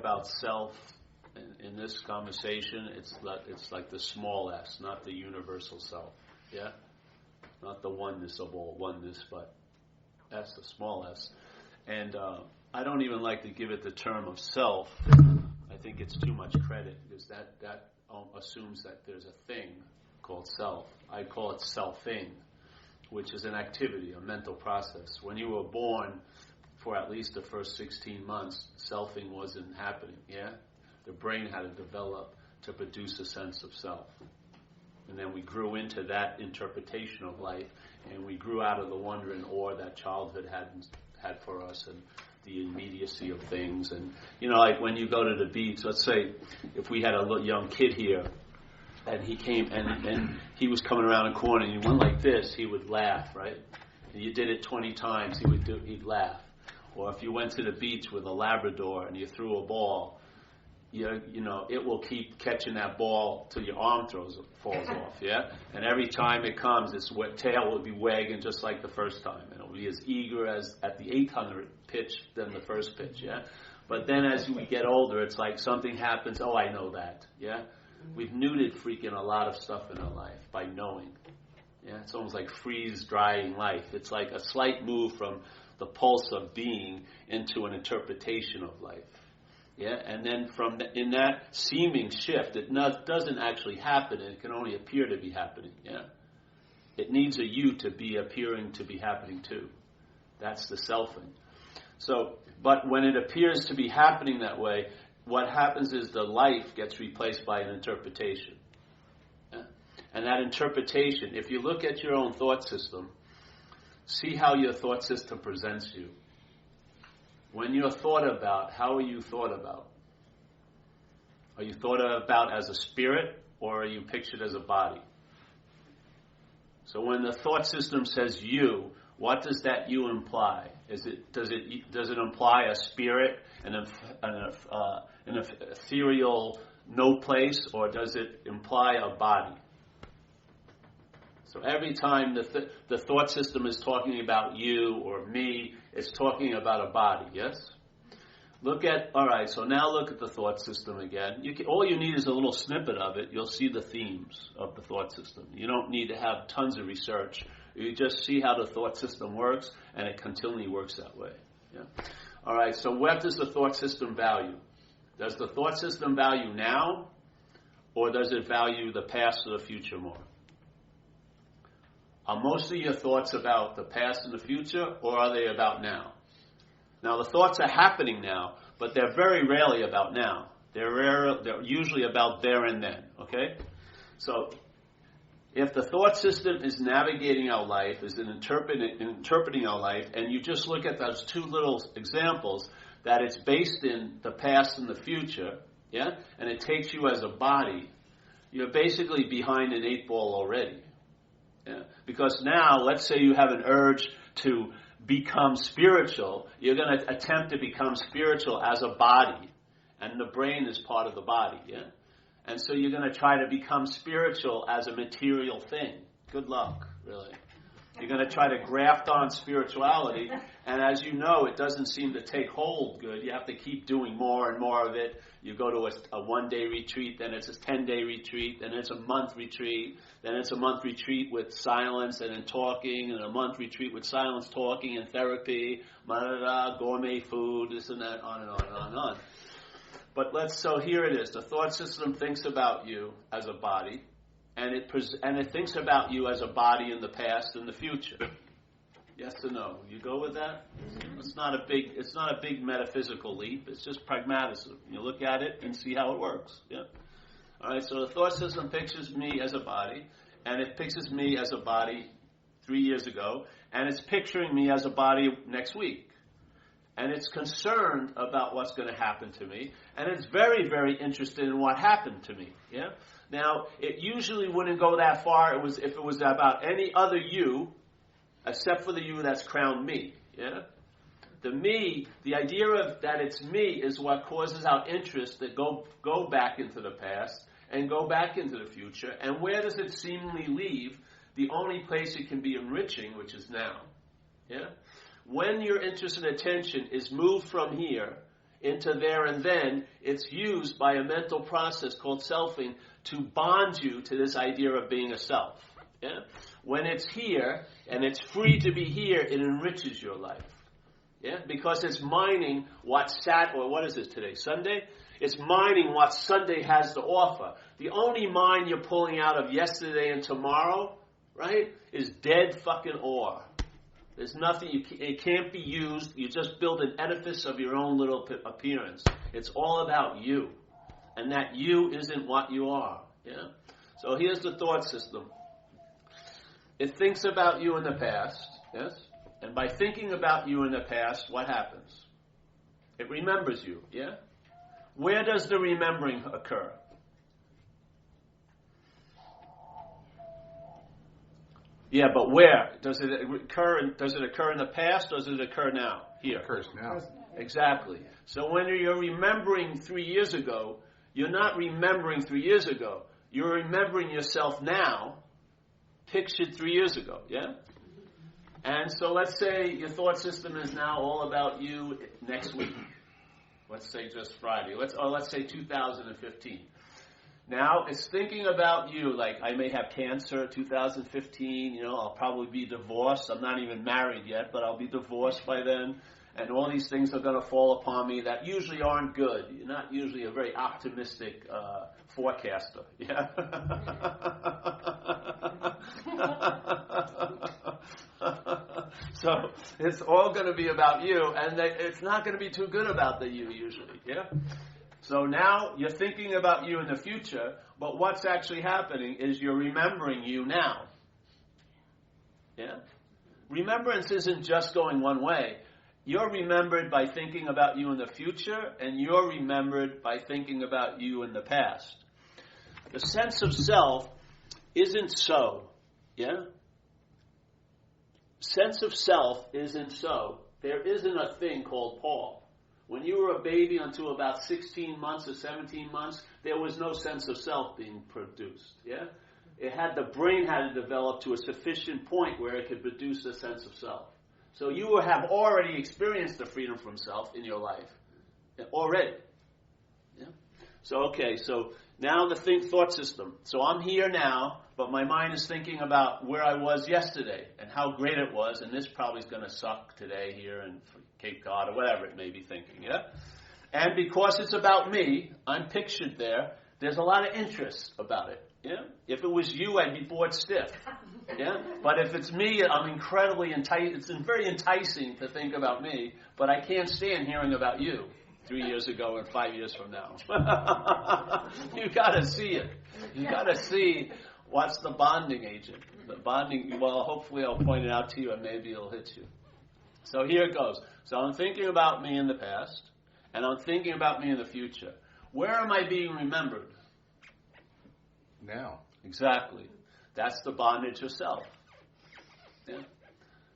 about self in this conversation, it's like the small s, not the universal self. Yeah? Not the oneness of all oneness, but S, the small s. And I don't even like to give it the term of self. I think it's too much credit, because that assumes that there's a thing called self. I call it selfing, which is an activity, a mental process. When you were born, for at least the first 16 months, selfing wasn't happening, yeah? The brain had to develop to produce a sense of self. And then we grew into that interpretation of life, and we grew out of the wonder and awe that childhood had for us, and the immediacy of things. And, like when you go to the beach, let's say if we had a little young kid here, and he came, and he was coming around a corner, and you went like this, he would laugh, right? And you did it 20 times, he'd laugh. Or if you went to the beach with a Labrador and you threw a ball, it will keep catching that ball till your arm falls off, yeah? And every time it comes, its tail will be wagging just like the first time. And it'll be as eager as at the 800 pitch than the first pitch, yeah? But then as we get older, it's like something happens, oh, I know that, yeah? We've neutered freaking a lot of stuff in our life by knowing. Yeah, it's almost like freeze-drying life. It's like a slight move from the pulse of being into an interpretation of life. Yeah, and then in that seeming shift, it doesn't actually happen, and it can only appear to be happening. Yeah, it needs a you to be appearing to be happening too. That's the selfing. So, but when it appears to be happening that way, what happens is the life gets replaced by an interpretation. Yeah? And that interpretation, if you look at your own thought system, see how your thought system presents you. When you're thought about, how are you thought about? Are you thought about as a spirit, or are you pictured as a body? So when the thought system says you, what does that you imply? Does it imply a spirit, an ethereal no place, or does it imply a body? So every time the thought system is talking about you or me, it's talking about a body, yes? Alright, so now look at the thought system again. All you need is a little snippet of it. You'll see the themes of the thought system. You don't need to have tons of research. You just see how the thought system works, and it continually works that way. Yeah. Alright, so what does the thought system value? Does the thought system value now, or does it value the past or the future more? Are most of your thoughts about the past and the future, or are they about now? Now, the thoughts are happening now, but they're very rarely about now. They're usually about there and then, okay? So, if the thought system is navigating our life, is interpreting our life, and you just look at those two little examples, that it's based in the past and the future, yeah, and it takes you as a body, you're basically behind an 8 ball already. Yeah. Because now, let's say you have an urge to become spiritual, you're going to attempt to become spiritual as a body, and the brain is part of the body, yeah? And so you're going to try to become spiritual as a material thing. Good luck, really. You're going to try to graft on spirituality, and as you know, it doesn't seem to take hold good. You have to keep doing more and more of it. You go to a one-day retreat, then it's a 10-day retreat, then it's a month retreat, then it's a month retreat with silence and then talking, and a month retreat with silence, talking, and therapy, gourmet food, this and that, on and on and on and on. But so here it is. The thought system thinks about you as a body, and it thinks about you as a body in the past and the future. Yes or no? You go with that? Mm-hmm. It's not a big metaphysical leap. It's just pragmatism. You look at it and see how it works. Yeah. All right. So the thought system pictures me as a body, and it pictures me as a body 3 years ago, and it's picturing me as a body next week. And it's concerned about what's going to happen to me, and it's very, very interested in what happened to me. Yeah. Now, it usually wouldn't go that far. If it was about any other you, except for the you that's crowned me. Yeah. The me, the idea of that it's me, is what causes our interest to go back into the past and go back into the future. And where does it seemingly leave? The only place it can be enriching, which is now. Yeah. When your interest and attention is moved from here into there and then, it's used by a mental process called selfing to bond you to this idea of being a self. Yeah? When it's here, and it's free to be here, it enriches your life. Yeah? Because it's mining what what is it today, Sunday? It's mining what Sunday has to offer. The only mine you're pulling out of yesterday and tomorrow, right, is dead fucking ore. There's nothing, it can't be used. You just build an edifice of your own little appearance. It's all about you. And that you isn't what you are. Yeah? So here's the thought system. It thinks about you in the past, yes? And by thinking about you in the past, what happens? It remembers you, yeah? Where does the remembering occur? Yeah, but where? Does it occur in the past, or does it occur now? Here. It occurs now. Exactly. So when you're remembering 3 years ago, you're not remembering 3 years ago. You're remembering yourself now, pictured 3 years ago, yeah? And so let's say your thought system is now all about you next week. Let's say just Friday. Let's say 2015. Now it's thinking about you, like I may have cancer 2015, I'll probably be divorced. I'm not even married yet, but I'll be divorced by then. And all these things are going to fall upon me that usually aren't good. You're not usually a very optimistic forecaster. Yeah? So it's all going to be about you, and it's not going to be too good about the you usually. Yeah? So now you're thinking about you in the future, but what's actually happening is you're remembering you now. Yeah? Remembrance isn't just going one way. You're remembered by thinking about you in the future, and you're remembered by thinking about you in the past. The sense of self isn't so. Yeah? Sense of self isn't so. There isn't a thing called Paul. When you were a baby until about 16 months or 17 months, there was no sense of self being produced. Yeah? The brain had to develop to a sufficient point where it could produce a sense of self. So you have already experienced the freedom from self in your life. Already. Yeah? So now the thought system. So I'm here now, but my mind is thinking about where I was yesterday and how great it was, and this probably is going to suck today here in Cape Cod or whatever it may be thinking, yeah? And because it's about me, I'm pictured there, there's a lot of interest about it, yeah? If it was you, I'd be bored stiff, yeah? But if it's me, I'm incredibly it's very enticing to think about me, but I can't stand hearing about you 3 years ago and 5 years from now. You got to see it. You got to see what's the bonding agent. The bonding, well, hopefully I'll point it out to you and maybe it'll hit you. So here it goes. So I'm thinking about me in the past, and I'm thinking about me in the future. Where am I being remembered? Now. Exactly. That's the bondage of self. Yeah?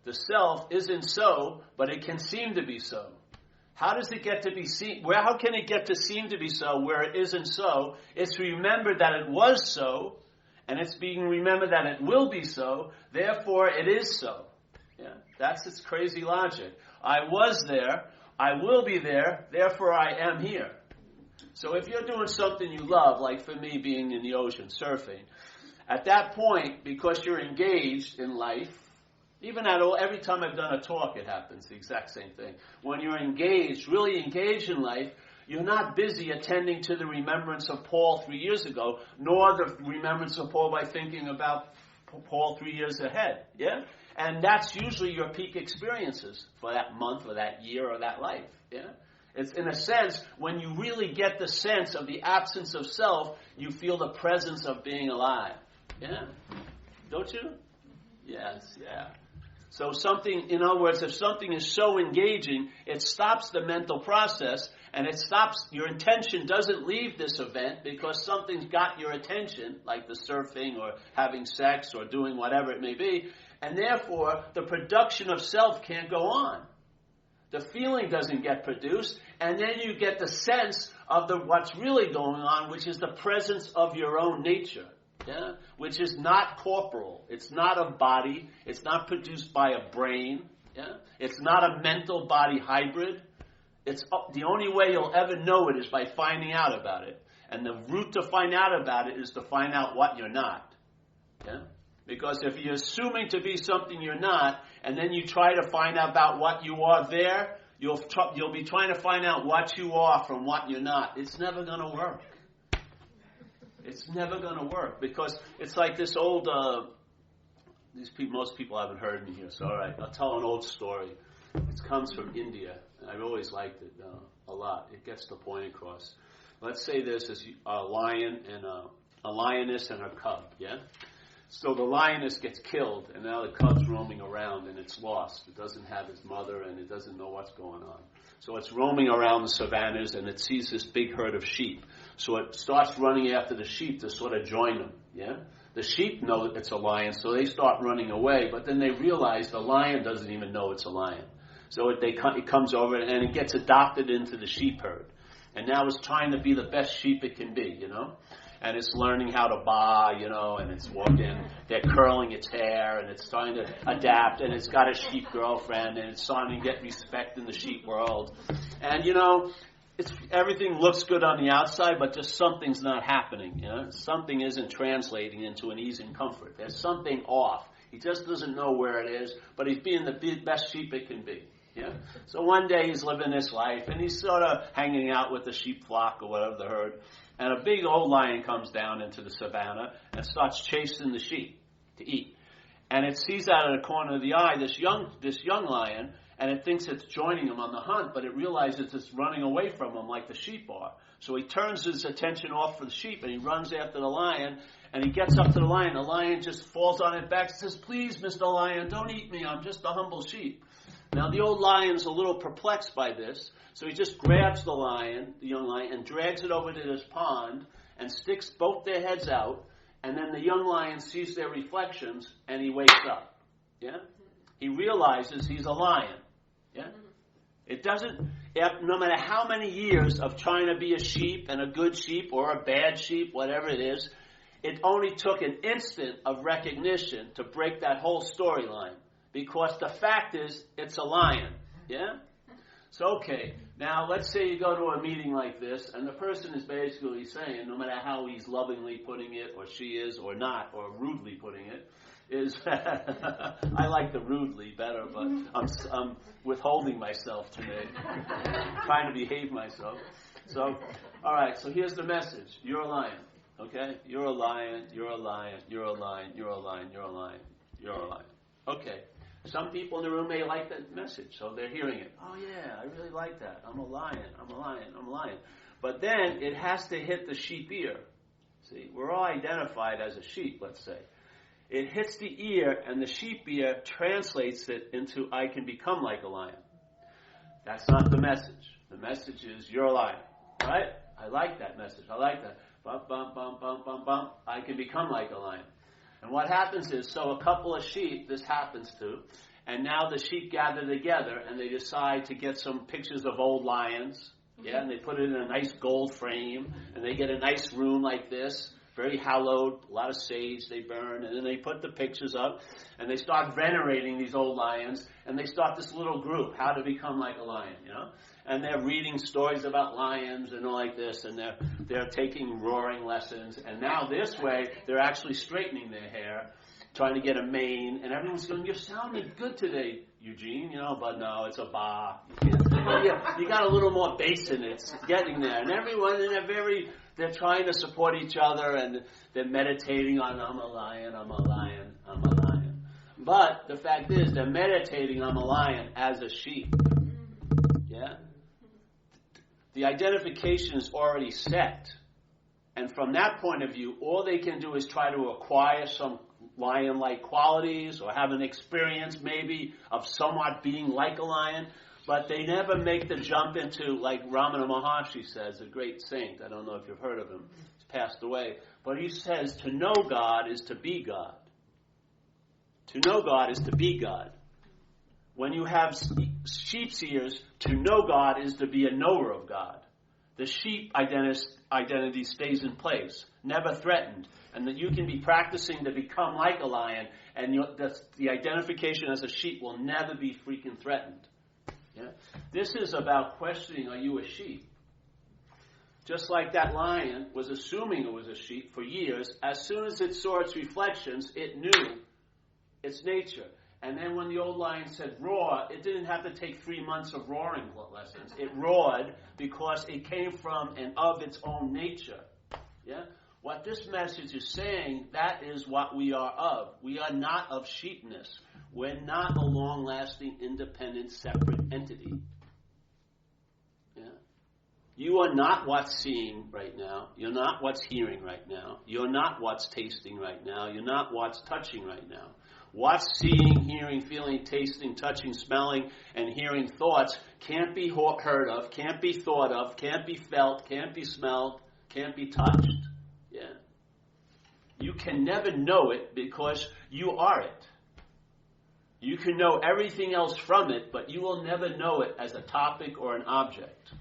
The self isn't so, but it can seem to be so. How does it get to be seen? How can it get to seem to be so where it isn't so? It's remembered that it was so, and it's being remembered that it will be so, therefore it is so. Yeah, that's its crazy logic. I was there, I will be there, therefore I am here. So if you're doing something you love, like for me being in the ocean, surfing, at that point, because you're engaged in life, even every time I've done a talk, it happens, the exact same thing. When you're engaged, really engaged in life, you're not busy attending to the remembrance of Paul 3 years ago, nor the remembrance of Paul by thinking about Paul 3 years ahead. Yeah? And that's usually your peak experiences for that month or that year or that life. Yeah? It's in a sense, when you really get the sense of the absence of self, you feel the presence of being alive. Yeah? Don't you? Yes, yeah. So in other words, if something is so engaging, it stops the mental process, and your intention doesn't leave this event because something's got your attention, like the surfing or having sex or doing whatever it may be, and therefore the production of self can't go on. The feeling doesn't get produced, and then you get the sense of what's really going on, which is the presence of your own nature. Yeah? Which is not corporal. It's not a body. It's not produced by a brain. Yeah? It's not a mental body hybrid. It's the only way you'll ever know it is by finding out about it. And the route to find out about it is to find out what you're not. Yeah? Because if you're assuming to be something you're not, and then you try to find out about what you are there, you'll be trying to find out what you are from what you're not. It's never going to work. It's never going to work, because it's like this old. Most people haven't heard me here, so all right, I'll tell an old story. It comes from India. I've always liked it a lot. It gets the point across. Let's say this is a lion and a lioness and her cub. Yeah. So the lioness gets killed, and now the cub's roaming around, and it's lost. It doesn't have its mother, and it doesn't know what's going on. So it's roaming around the savannas, and it sees this big herd of sheep. So it starts running after the sheep to sort of join them. Yeah, the sheep know it's a lion, so they start running away. But then they realize the lion doesn't even know it's a lion. So it comes over, and it gets adopted into the sheep herd. And now it's trying to be the best sheep it can be, And it's learning how to baa, and it's walking. They're curling its hair, and it's trying to adapt, and it's got a sheep girlfriend, and it's starting to get respect in the sheep world. And, everything looks good on the outside, but just something's not happening, Something isn't translating into an ease and comfort. There's something off. He just doesn't know where it is, but he's being the best sheep it can be. Yeah. So one day he's living this life, and he's sort of hanging out with the sheep flock or whatever, the herd. And a big old lion comes down into the savannah and starts chasing the sheep to eat. And it sees out of the corner of the eye this young lion, and it thinks it's joining him on the hunt, but it realizes it's running away from him like the sheep are. So he turns his attention off for the sheep, and he runs after the lion, and he gets up to the lion. The lion just falls on his back and says, "Please, Mr. Lion, don't eat me. I'm just a humble sheep." Now, the old lion's a little perplexed by this, so he just grabs the young lion, and drags it over to this pond and sticks both their heads out, and then the young lion sees their reflections, and he wakes up. Yeah? He realizes he's a lion. Yeah? It doesn't, no matter how many years of trying to be a sheep and a good sheep or a bad sheep, whatever it is, it only took an instant of recognition to break that whole storyline. Because the fact is, it's a lion. Yeah? So, okay. Now, let's say you go to a meeting like this, and the person is basically saying, no matter how he's lovingly putting it, or she is, or not, or rudely putting it, is, I like the rudely better, but I'm withholding myself today, trying to behave myself. So, all right, so here's the message. You're a lion, okay? You're a lion, you're a lion, you're a lion, you're a lion, you're a lion, you're a lion. Okay. Some people in the room may like that message, so they're hearing it. Oh, yeah, I really like that. I'm a lion, I'm a lion, I'm a lion. But then it has to hit the sheep ear. See, we're all identified as a sheep, let's say. It hits the ear, and the sheep ear translates it into, I can become like a lion. That's not the message. The message is, you're a lion, right? I like that message. I like that. Bump, bump, bump, bump, bump, bump. I can become like a lion. And what happens is, so a couple of sheep, this happens to, and now the sheep gather together, and they decide to get some pictures of old lions, yeah, and they put it in a nice gold frame, and they get a nice room like this, very hallowed, a lot of sage they burn, and then they put the pictures up, and they start venerating these old lions, and they start this little group, how to become like a lion, and they're reading stories about lions and all like this, and they're taking roaring lessons, and now this way, they're actually straightening their hair, trying to get a mane, and everyone's going, you're sounding good today, Eugene, but no, it's a ba. You got a little more bass in it, it's getting there, and everyone, they're trying to support each other, and they're meditating on, I'm a lion, I'm a lion, I'm a lion. But the fact is, they're meditating on a lion as a sheep. Yeah? The identification is already set. And from that point of view, all they can do is try to acquire some lion-like qualities or have an experience maybe of somewhat being like a lion, but they never make the jump into, like Ramana Maharshi says, a great saint. I don't know if you've heard of him. He's passed away. But he says, to know God is to be God. To know God is to be God. When you have sheep's ears, to know God is to be a knower of God. The sheep identity stays in place, never threatened. And that you can be practicing to become like a lion, and the identification as a sheep will never be freaking threatened. Yeah? This is about questioning, are you a sheep? Just like that lion was assuming it was a sheep for years, as soon as it saw its reflections, it knew its nature. And then when the old lion said roar, it didn't have to take 3 months of roaring lessons. It roared because it came from and of its own nature. Yeah? What this message is saying, that is what we are of. We are not of sheepness. We're not a long-lasting, independent, separate entity. Yeah? You are not what's seeing right now. You're not what's hearing right now. You're not what's tasting right now. You're not what's touching right now. What's seeing, hearing, feeling, tasting, touching, smelling, and hearing thoughts can't be heard of, can't be thought of, can't be felt, can't be smelled, can't be touched. Yeah. You can never know it because you are it. You can know everything else from it, but you will never know it as a topic or an object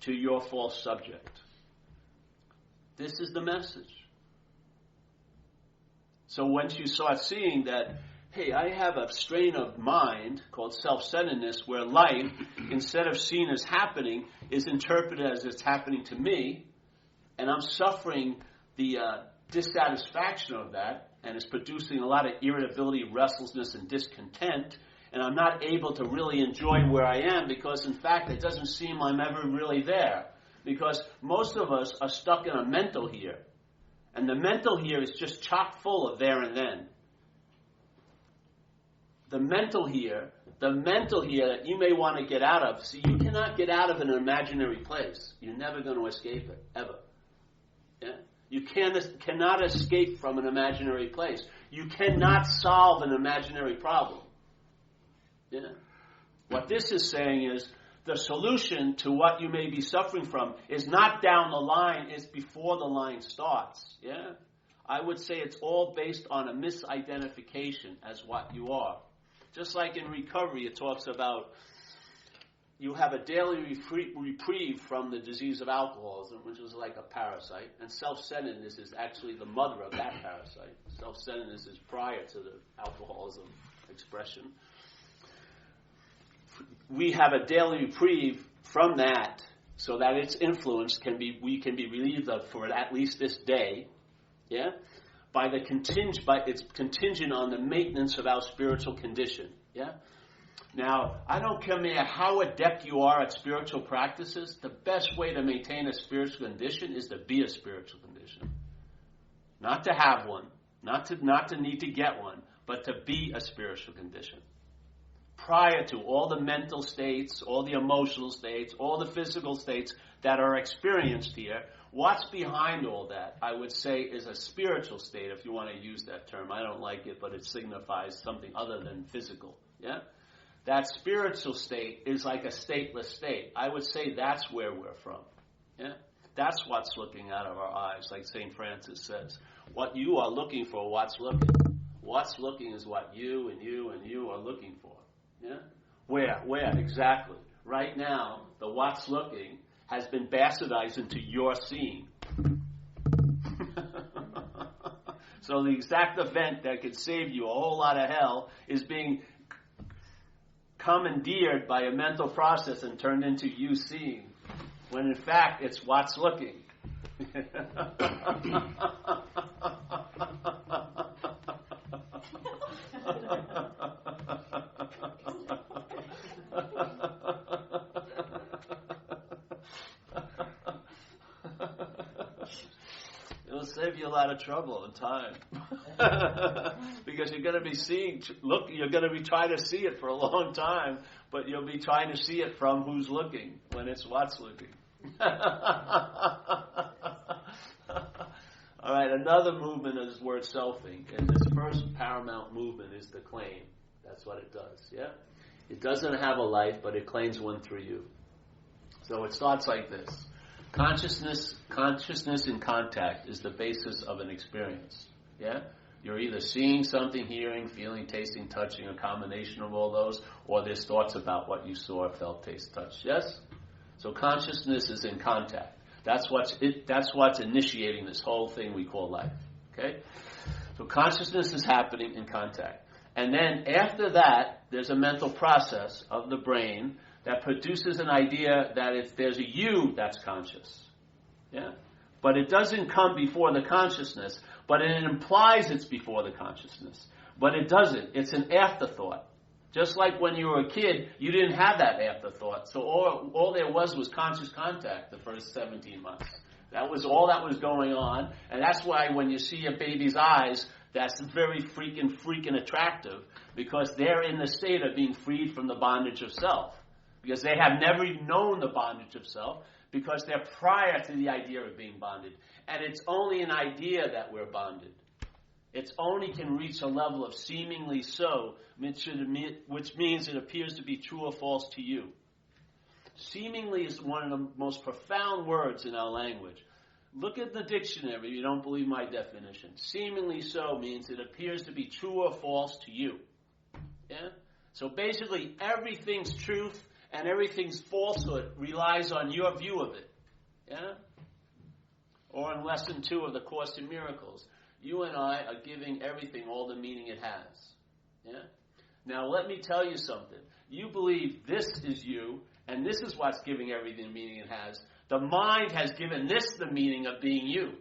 to your false subject. This is the message. So once you start seeing that, hey, I have a strain of mind called self-centeredness where life, instead of seen as happening, is interpreted as it's happening to me, and I'm suffering the dissatisfaction of that, and it's producing a lot of irritability, restlessness, and discontent, and I'm not able to really enjoy where I am because, in fact, it doesn't seem I'm ever really there. Because most of us are stuck in a mental here. And the mental here is just chock full of there and then. The mental here that you may want to get out of, see, you cannot get out of an imaginary place. You're never going to escape it, ever. Yeah? You cannot escape from an imaginary place. You cannot solve an imaginary problem. Yeah? What this is saying is, the solution to what you may be suffering from is not down the line, it's before the line starts. Yeah? I would say it's all based on a misidentification as what you are. Just like in recovery, it talks about you have a daily reprieve from the disease of alcoholism, which is like a parasite, and self-centeredness is actually the mother of that parasite. Self-centeredness is prior to the alcoholism expression. We have a daily reprieve from that, so that its influence we can be relieved of for at least this day, yeah. It's contingent on the maintenance of our spiritual condition, yeah. Now, I don't care how adept you are at spiritual practices. The best way to maintain a spiritual condition is to be a spiritual condition, not to have one, not to need to get one, but to be a spiritual condition. Prior to all the mental states, all the emotional states, all the physical states that are experienced here, what's behind all that, I would say, is a spiritual state, if you want to use that term. I don't like it, but it signifies something other than physical. Yeah? That spiritual state is like a stateless state. I would say that's where we're from. Yeah? That's what's looking out of our eyes, like St. Francis says. What you are looking for, what's looking. What's looking is what you and you and you are looking for. Yeah? Where? Exactly. Right now, the what's looking has been bastardized into your seeing. So the exact event that could save you a whole lot of hell is being commandeered by a mental process and turned into you seeing, when in fact it's what's looking. It'll save you a lot of trouble and time. Because you're going to be you're going to be trying to see it for a long time, but you'll be trying to see it from who's looking when it's what's looking. All right, another movement is word selfing. And this first paramount movement is the claim. That's what it does, yeah? It doesn't have a life, but it claims one through you. So it starts like this. Consciousness in contact is the basis of an experience. Yeah? You're either seeing something, hearing, feeling, tasting, touching, a combination of all those, or there's thoughts about what you saw, felt, tasted, touched. Yes? So consciousness is in contact. That's what's initiating this whole thing we call life. Okay? So consciousness is happening in contact. And then after that, there's a mental process of the brain that produces an idea that if there's a you, that's conscious. Yeah? But it doesn't come before the consciousness, but it implies it's before the consciousness. But it doesn't. It's an afterthought. Just like when you were a kid, you didn't have that afterthought. So all there was conscious contact the first 17 months. That was all that was going on. And that's why when you see a baby's eyes, that's very freaking attractive, because they're in the state of being freed from the bondage of self. Because they have never known the bondage of self, because they're prior to the idea of being bonded. And it's only an idea that we're bonded. It only can reach a level of seemingly so, which means it appears to be true or false to you. Seemingly is one of the most profound words in our language. Look at the dictionary if you don't believe my definition. Seemingly so means it appears to be true or false to you. Yeah? So basically everything's truth and everything's falsehood relies on your view of it. Yeah? Or in lesson 2 of the Course in Miracles, you and I are giving everything all the meaning it has. Yeah? Now let me tell you something. You believe this is you, and this is what's giving everything the meaning it has. The mind has given this the meaning of being you.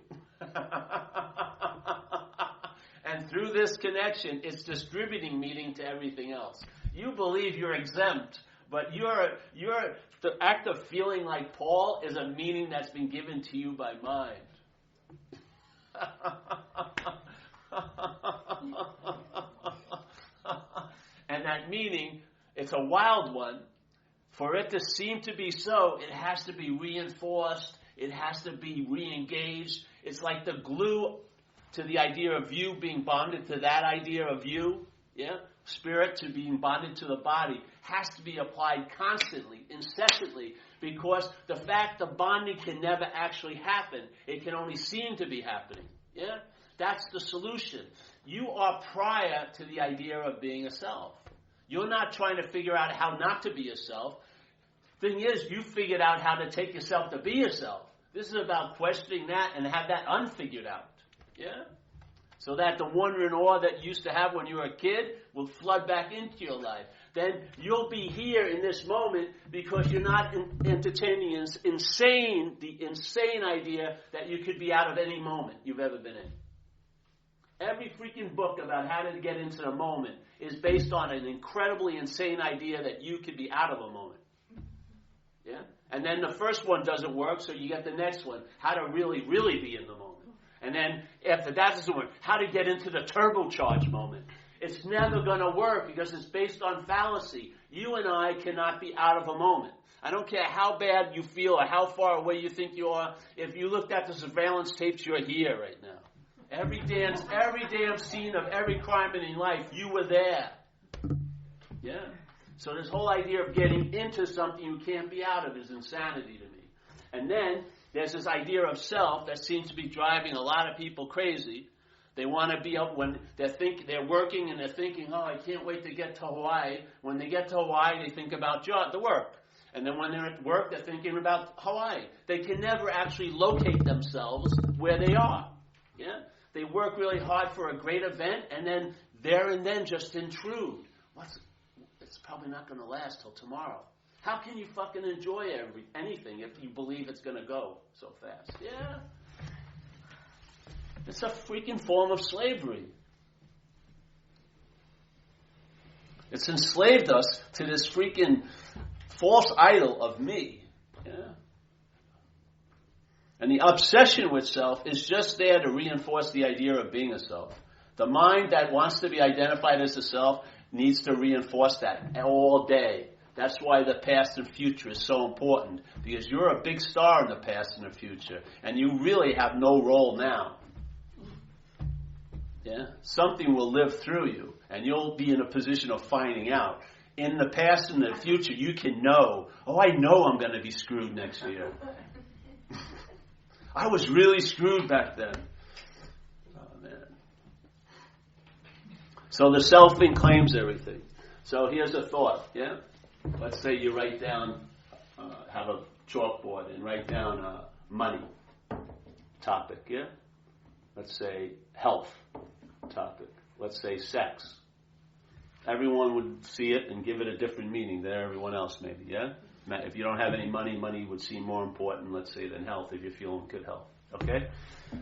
And through this connection, it's distributing meaning to everything else. You believe you're exempt, but the act of feeling like Paul is a meaning that's been given to you by mind. And that meaning, it's a wild one. For it to seem to be so, it has to be reinforced. It has to be re-engaged. It's like the glue to the idea of you being bonded to that idea of you. Yeah? Spirit to being bonded to the body has to be applied constantly, incessantly, because the fact the bonding can never actually happen. It can only seem to be happening. Yeah? That's the solution. You are prior to the idea of being a self. You're not trying to figure out how not to be yourself. Thing is, you figured out how to take yourself to be yourself. This is about questioning that and have that unfigured out. Yeah? So that the wonder and awe that you used to have when you were a kid will flood back into your life. Then you'll be here in this moment because you're not entertaining the insane idea that you could be out of any moment you've ever been in. Every freaking book about how to get into the moment is based on an incredibly insane idea that you could be out of a moment. Yeah? And then the first one doesn't work, so you get the next one. How to really, really be in the moment. And then after that doesn't work, how to get into the turbocharged moment. It's never going to work because it's based on fallacy. You and I cannot be out of a moment. I don't care how bad you feel or how far away you think you are. If you looked at the surveillance tapes, you're here right now. Every damn scene of every crime in your life, you were there. Yeah? So this whole idea of getting into something you can't be out of is insanity to me. And then there's this idea of self that seems to be driving a lot of people crazy. They want to be up when they're working and they're thinking, oh, I can't wait to get to Hawaii. When they get to Hawaii, they think about the work. And then when they're at work, they're thinking about Hawaii. They can never actually locate themselves where they are. Yeah? They work really hard for a great event, and then there and then just intrude. It's probably not going to last till tomorrow. How can you fucking enjoy anything if you believe it's going to go so fast? Yeah. It's a freaking form of slavery. It's enslaved us to this freaking false idol of me. Yeah. And the obsession with self is just there to reinforce the idea of being a self. The mind that wants to be identified as a self needs to reinforce that all day. That's why the past and future is so important, because you're a big star in the past and the future, and you really have no role now. Yeah? Something will live through you, and you'll be in a position of finding out. In the past and the future, you can know, I know I'm going to be screwed next year. I was really screwed back then. Oh, man. So the self thing claims everything. So here's a thought, yeah? Let's say you write down, have a chalkboard and write down money topic, yeah? Let's say health topic. Let's say sex. everyone would see it and give it a different meaning than everyone else maybe, yeah? If you don't have any money, money would seem more important, let's say, than health if you're feeling good health, okay?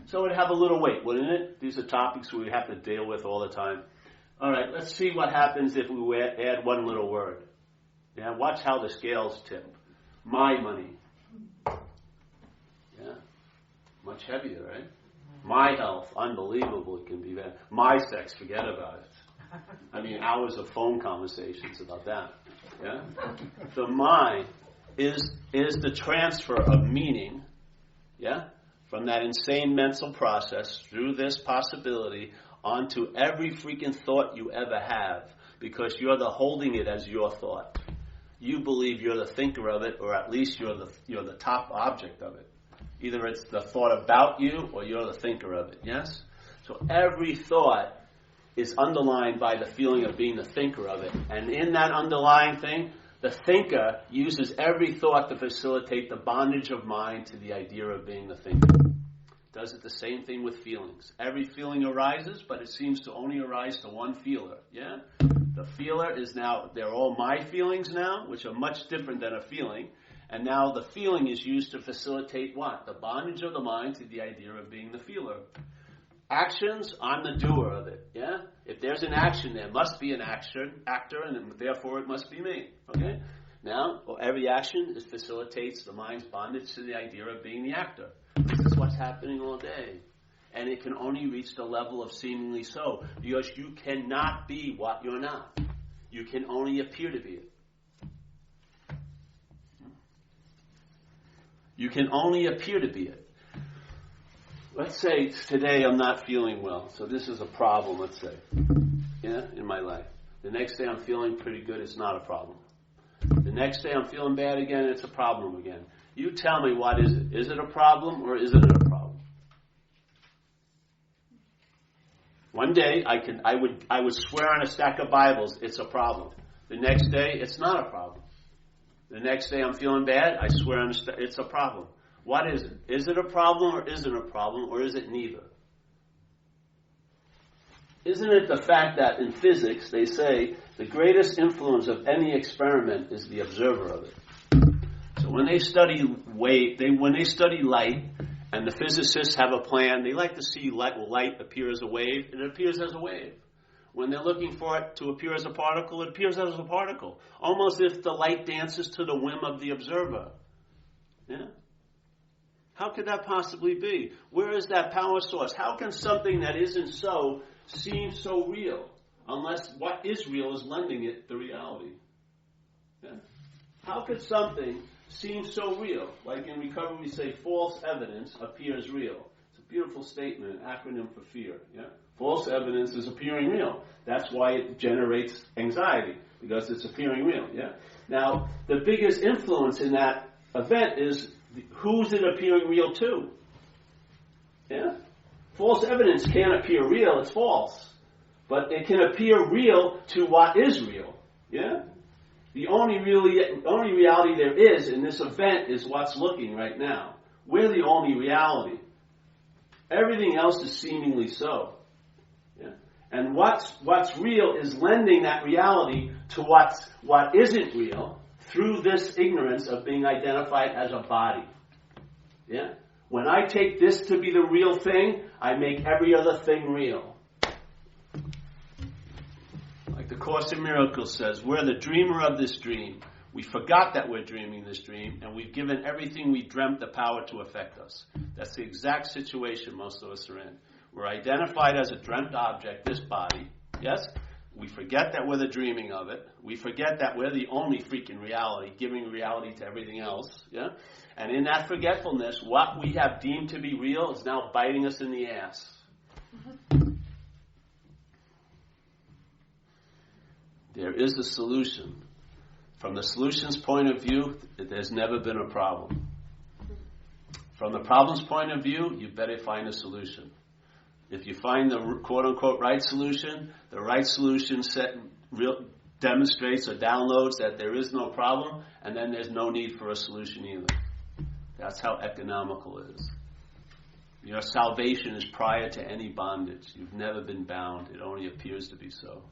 So it would have a little weight, wouldn't it? These are topics we have to deal with all the time. All right, let's see what happens if we add one little word. Yeah, watch how the scales tip. My money. Yeah, much heavier, right? My health, unbelievable, it can be bad. My sex, forget about it. I mean, hours of phone conversations about that. Yeah? So my is the transfer of meaning, yeah, from that insane mental process through this possibility onto every freaking thought you ever have, because you're the holding it as your thought. You believe you're the thinker of it, or at least you're the top object of it. Either it's the thought about you, or you're the thinker of it. Yes? So every thought is underlined by the feeling of being the thinker of it. And in that underlying thing, the thinker uses every thought to facilitate the bondage of mind to the idea of being the thinker. Does it the same thing with feelings. Every feeling arises, but it seems to only arise to one feeler. Yeah? The feeler is now, they're all my feelings now, which are much different than a feeling. And now the feeling is used to facilitate what? The bondage of the mind to the idea of being the feeler. Actions, I'm the doer of it. Yeah? If there's an action, there must be an actor, and therefore it must be me. Okay? Now, every action facilitates the mind's bondage to the idea of being the actor. This is what's happening all day. And it can only reach the level of seemingly so, because you cannot be what you're not. You can only appear to be it. You can only appear to be it. Let's say today I'm not feeling well, so this is a problem, let's say, yeah, in my life. The next day I'm feeling pretty good, it's not a problem. The next day I'm feeling bad again, it's a problem again. You tell me, what is it? Is it a problem or isn't it a problem? One day I would swear on a stack of Bibles, it's a problem. The next day it's not a problem. The next day I'm feeling bad, I swear on it's a problem. What is it? Is it a problem or isn't it a problem, or is it neither? Isn't it the fact that in physics they say the greatest influence of any experiment is the observer of it? So when they study light, and the physicists have a plan, they like to see light appear as a wave, and it appears as a wave. When they're looking for it to appear as a particle, it appears as a particle. Almost if the light dances to the whim of the observer. Yeah? How could that possibly be? Where is that power source? How can something that isn't so seem so real? Unless what is real is lending it the reality. Yeah? How could something seem so real? Like in recovery we say false evidence appears real. It's a beautiful statement, an acronym for fear. Yeah? False evidence is appearing real. That's why it generates anxiety, because it's appearing real. Yeah. Now, the biggest influence in that event is who's it appearing real to? Yeah. False evidence can't appear real; it's false, but it can appear real to what is real. Yeah. The only reality there is in this event is what's looking right now. We're the only reality. Everything else is seemingly so. Yeah? And what's real is lending that reality to what isn't real through this ignorance of being identified as a body. Yeah? When I take this to be the real thing, I make every other thing real. Like the Course in Miracles says, we're the dreamer of this dream. We forgot that we're dreaming this dream, and we've given everything we dreamt the power to affect us. That's the exact situation most of us are in. We're identified as a dreamt object, this body. Yes? We forget that we're the dreaming of it. We forget that we're the only freaking reality, giving reality to everything else. Yeah? And in that forgetfulness, what we have deemed to be real is now biting us in the ass. There is a solution. From the solution's point of view, there's never been a problem. From the problem's point of view, you better find a solution. If you find the quote-unquote right solution, the right solution demonstrates or downloads that there is no problem, and then there's no need for a solution either. That's how economical it is. Your salvation is prior to any bondage. You've never been bound. It only appears to be so.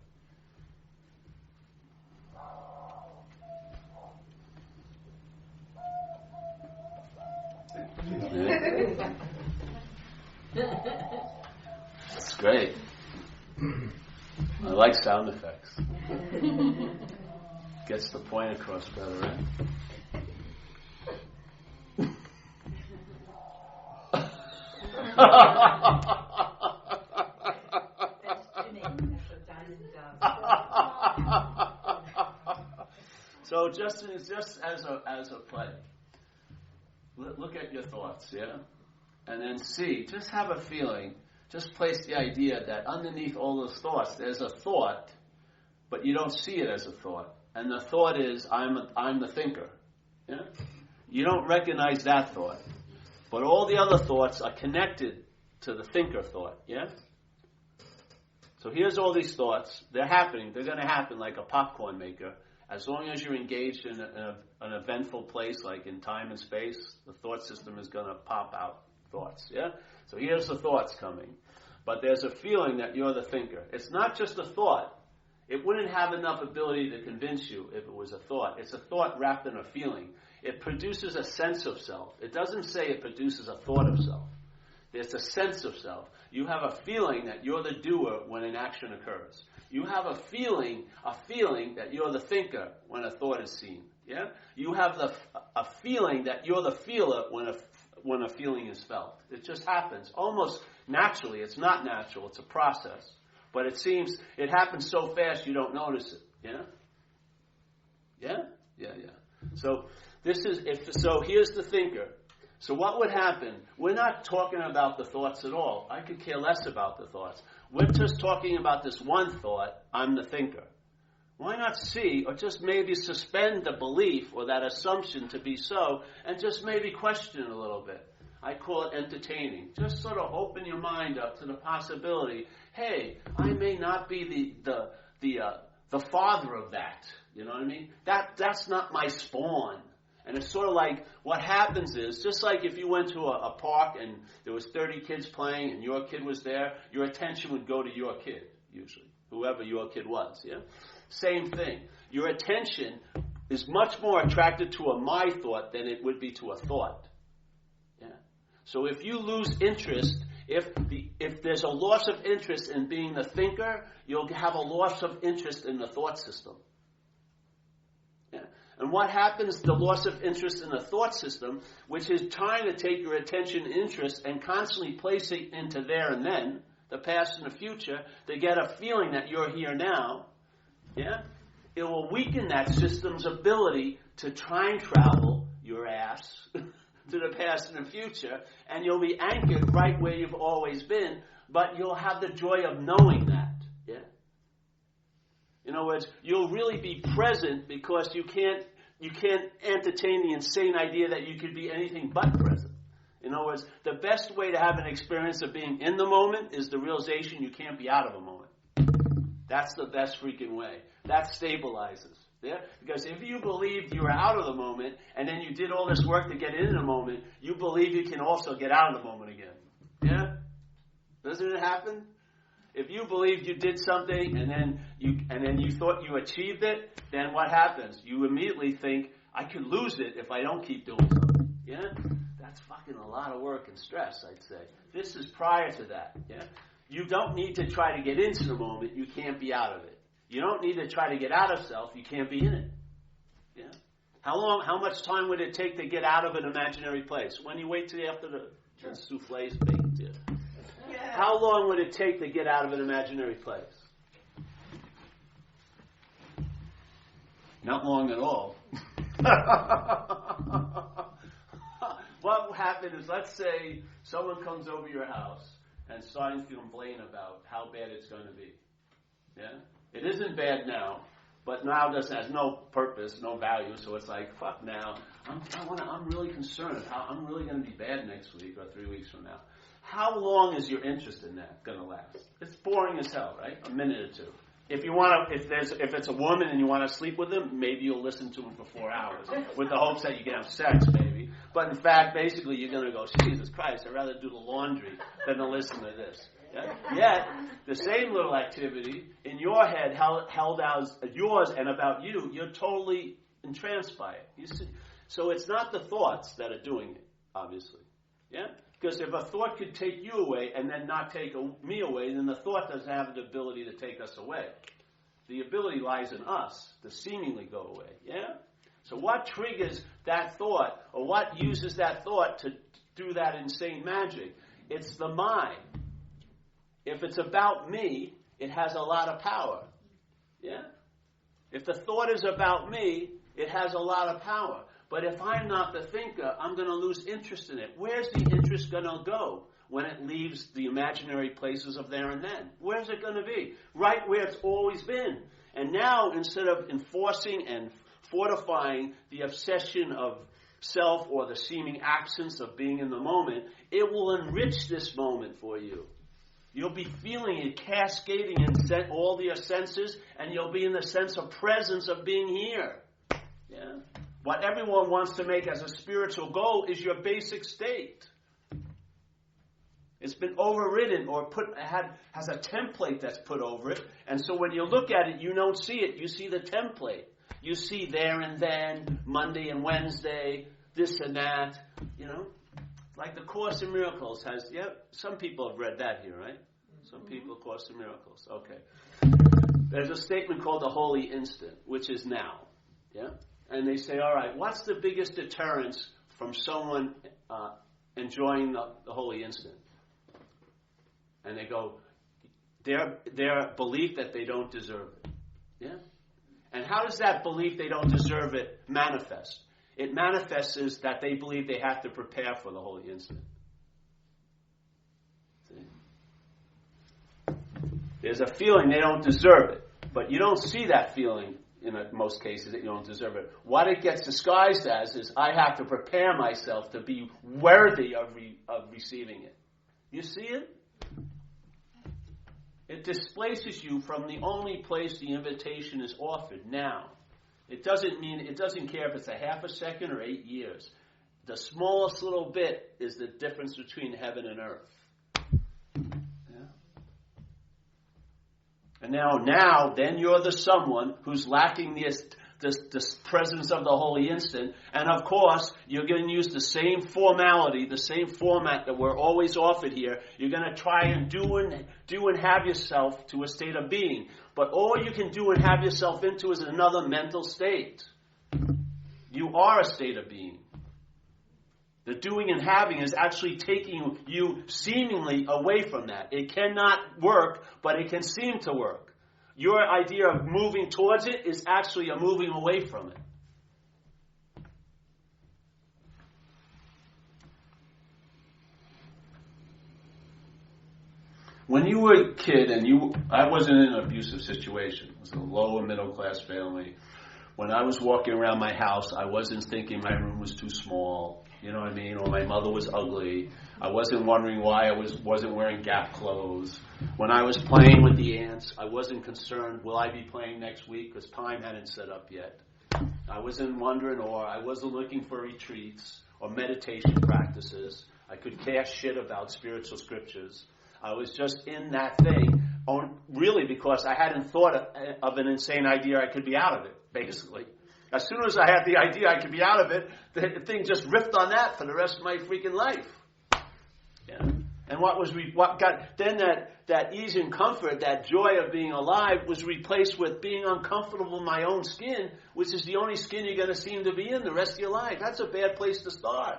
That's great. I like sound effects. Gets the point across better, right? So just as a play, look at your thoughts, yeah, and then see. Just have a feeling. Just place the idea that underneath all those thoughts, there's a thought, but you don't see it as a thought. And the thought is, I'm the thinker. Yeah? You don't recognize that thought. But all the other thoughts are connected to the thinker thought. Yeah? So here's all these thoughts. They're happening. They're going to happen like a popcorn maker. As long as you're engaged in an eventful place, like in time and space, the thought system is going to pop out thoughts. Yeah? So here's the thoughts coming. But there's a feeling that you're the thinker. It's not just a thought. It wouldn't have enough ability to convince you if it was a thought. It's a thought wrapped in a feeling. It produces a sense of self. It doesn't say it produces a thought of self. There's a sense of self. You have a feeling that you're the doer when an action occurs. You have a feeling that you're the thinker when a thought is seen. Yeah? You have a feeling that you're the feeler when a feeling is felt. It just happens almost naturally. It's not natural. It's a process. But it happens so fast you don't notice it. Yeah? Yeah? Yeah. So here's the thinker. So what would happen? We're not talking about the thoughts at all. I could care less about the thoughts. We're just talking about this one thought, I'm the thinker. Why not see, or just maybe suspend the belief or that assumption to be so, and just maybe question it a little bit? I call it entertaining. Just sort of open your mind up to the possibility, hey, I may not be the father of that. You know what I mean? That's not my spawn. And it's sort of like what happens is, just like if you went to a park and there was 30 kids playing and your kid was there, your attention would go to your kid, usually, whoever your kid was. Yeah. Same thing. Your attention is much more attracted to a my thought than it would be to a thought. Yeah. So if you lose interest, if there's a loss of interest in being the thinker, you'll have a loss of interest in the thought system. Yeah. And what happens, the loss of interest in the thought system, which is trying to take your attention and interest and constantly place it into there and then, the past and the future, to get a feeling that you're here now, yeah, it will weaken that system's ability to time travel your ass to the past and the future, and you'll be anchored right where you've always been, but you'll have the joy of knowing that. Yeah. In other words, you'll really be present because you can't entertain the insane idea that you could be anything but present. In other words, the best way to have an experience of being in the moment is the realization you can't be out of a moment. That's the best freaking way. That stabilizes. Yeah? Because if you believed you were out of the moment and then you did all this work to get in the moment, you believe you can also get out of the moment again. Yeah? Doesn't it happen? If you believed you did something and then you thought you achieved it, then what happens? You immediately think, I could lose it if I don't keep doing something. Yeah? That's fucking a lot of work and stress, I'd say. This is prior to that. Yeah? You don't need to try to get into the moment. You can't be out of it. You don't need to try to get out of self. You can't be in it. Yeah? How much time would it take to get out of an imaginary place? When you wait till after the souffle is baked. Yeah. Yeah. How long would it take to get out of an imaginary place? Not long at all. What will happen is, let's say someone comes over your house and starting to complain about how bad it's going to be. Yeah? It isn't bad now, but now this has no purpose, no value, so it's like, fuck now. I'm really concerned. I'm really going to be bad next week or 3 weeks from now. How long is your interest in that going to last? It's boring as hell, right? A minute or two. If it's a woman and you want to sleep with them, maybe you'll listen to them for 4 hours with the hopes that you can have sex, maybe. But in fact, basically, you're going to go, Jesus Christ, I'd rather do the laundry than to listen to this. Yeah? Yet, the same little activity in your head held as yours and about you, you're totally entranced by it. You see? So it's not the thoughts that are doing it, obviously. Yeah? Because if a thought could take you away and then not take me away, then the thought doesn't have the ability to take us away. The ability lies in us to seemingly go away. Yeah? So what triggers that thought, or what uses that thought to do that insane magic? It's the mind. If it's about me, it has a lot of power. Yeah? If the thought is about me, it has a lot of power. But if I'm not the thinker, I'm going to lose interest in it. Where's the interest going to go when it leaves the imaginary places of there and then? Where's it going to be? Right where it's always been. And now, instead of enforcing and fortifying the obsession of self or the seeming absence of being in the moment, it will enrich this moment for you. You'll be feeling it cascading in all your senses, and you'll be in the sense of presence of being here. Yeah? What everyone wants to make as a spiritual goal is your basic state. It's been overridden or has a template that's put over it. And so when you look at it, you don't see it. You see the template. You see there and then, Monday and Wednesday, this and that. You know? Like the Course in Miracles has, some people have read that here, right? Some people, Course in Miracles. Okay. There's a statement called the Holy Instant, which is now. Yeah? And they say, all right, what's the biggest deterrence from someone enjoying the Holy Instant? And they go, their belief that they don't deserve it. Yeah? And how does that belief they don't deserve it manifest? It manifests as that they believe they have to prepare for the Holy Instant. See? There's a feeling they don't deserve it. But you don't see that feeling in most cases that you don't deserve it. What it gets disguised as is I have to prepare myself to be worthy of receiving it. You see it? It displaces you from the only place the invitation is offered now. It doesn't care if it's a half a second or 8 years. The smallest little bit is the difference between heaven and earth. Yeah? And now, then you're the someone who's lacking this presence of the Holy Instant. And of course, you're going to use the same formality, the same format that we're always offered here. You're going to try and do and have yourself to a state of being. But all you can do and have yourself into is another mental state. You are a state of being. The doing and having is actually taking you seemingly away from that. It cannot work, but it can seem to work. Your idea of moving towards it is actually a moving away from it. When you were a kid, I wasn't in an abusive situation. It was a lower middle class family. When I was walking around my house, I wasn't thinking my room was too small, you know what I mean, or my mother was ugly. I wasn't wondering why I wasn't wearing Gap clothes. When I was playing with the ants, I wasn't concerned, will I be playing next week, because time hadn't set up yet. I wasn't wondering, or I wasn't looking for retreats or meditation practices. I could care shit about spiritual scriptures. I was just in that thing, really because I hadn't thought of an insane idea I could be out of it, basically. As soon as I had the idea I could be out of it, the thing just riffed on that for the rest of my freaking life. Yeah. And what got then that ease and comfort, that joy of being alive, was replaced with being uncomfortable in my own skin, which is the only skin you're going to seem to be in the rest of your life. That's a bad place to start.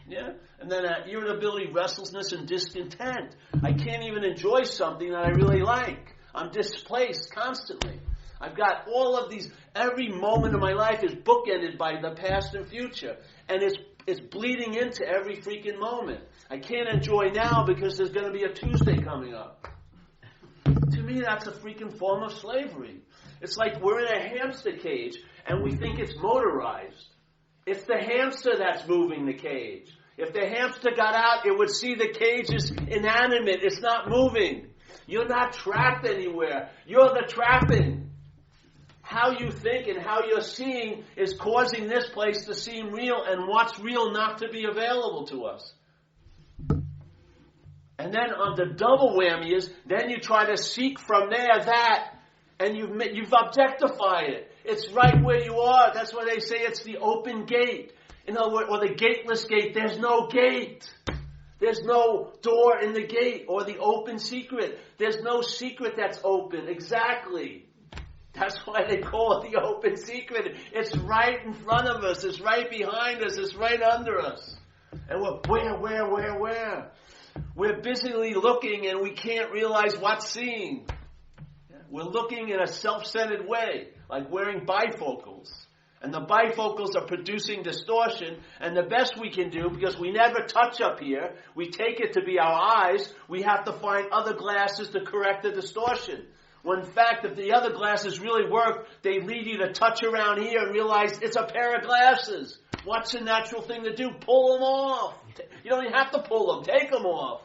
Yeah? And then irritability, restlessness, and discontent. I can't even enjoy something that I really like. I'm displaced constantly. I've got all of these, every moment of my life is bookended by the past and future. And it's bleeding into every freaking moment. I can't enjoy now because there's going to be a Tuesday coming up. To me, that's a freaking form of slavery. It's like we're in a hamster cage and we think it's motorized. It's the hamster that's moving the cage. If the hamster got out, it would see the cage is inanimate. It's not moving. You're not trapped anywhere. You're the trapping. How you think and how you're seeing is causing this place to seem real and what's real not to be available to us. And then on the double whammy is, then you try to seek from there that, and you've objectified it. It's right where you are. That's why they say it's the open gate. In other words, or the gateless gate. There's no gate. There's no door in the gate or the open secret. There's no secret that's open. Exactly. That's why they call it the open secret. It's right in front of us. It's right behind us. It's right under us. And we're, where? We're busily looking and we can't realize what's seeing. We're looking in a self-centered way, like wearing bifocals. And the bifocals are producing distortion. And the best we can do, because we never touch up here, we take it to be our eyes, we have to find other glasses to correct the distortion. When in fact, if the other glasses really work, they lead you to touch around here and realize it's a pair of glasses. What's the natural thing to do? Pull them off. You don't even have to pull them. Take them off.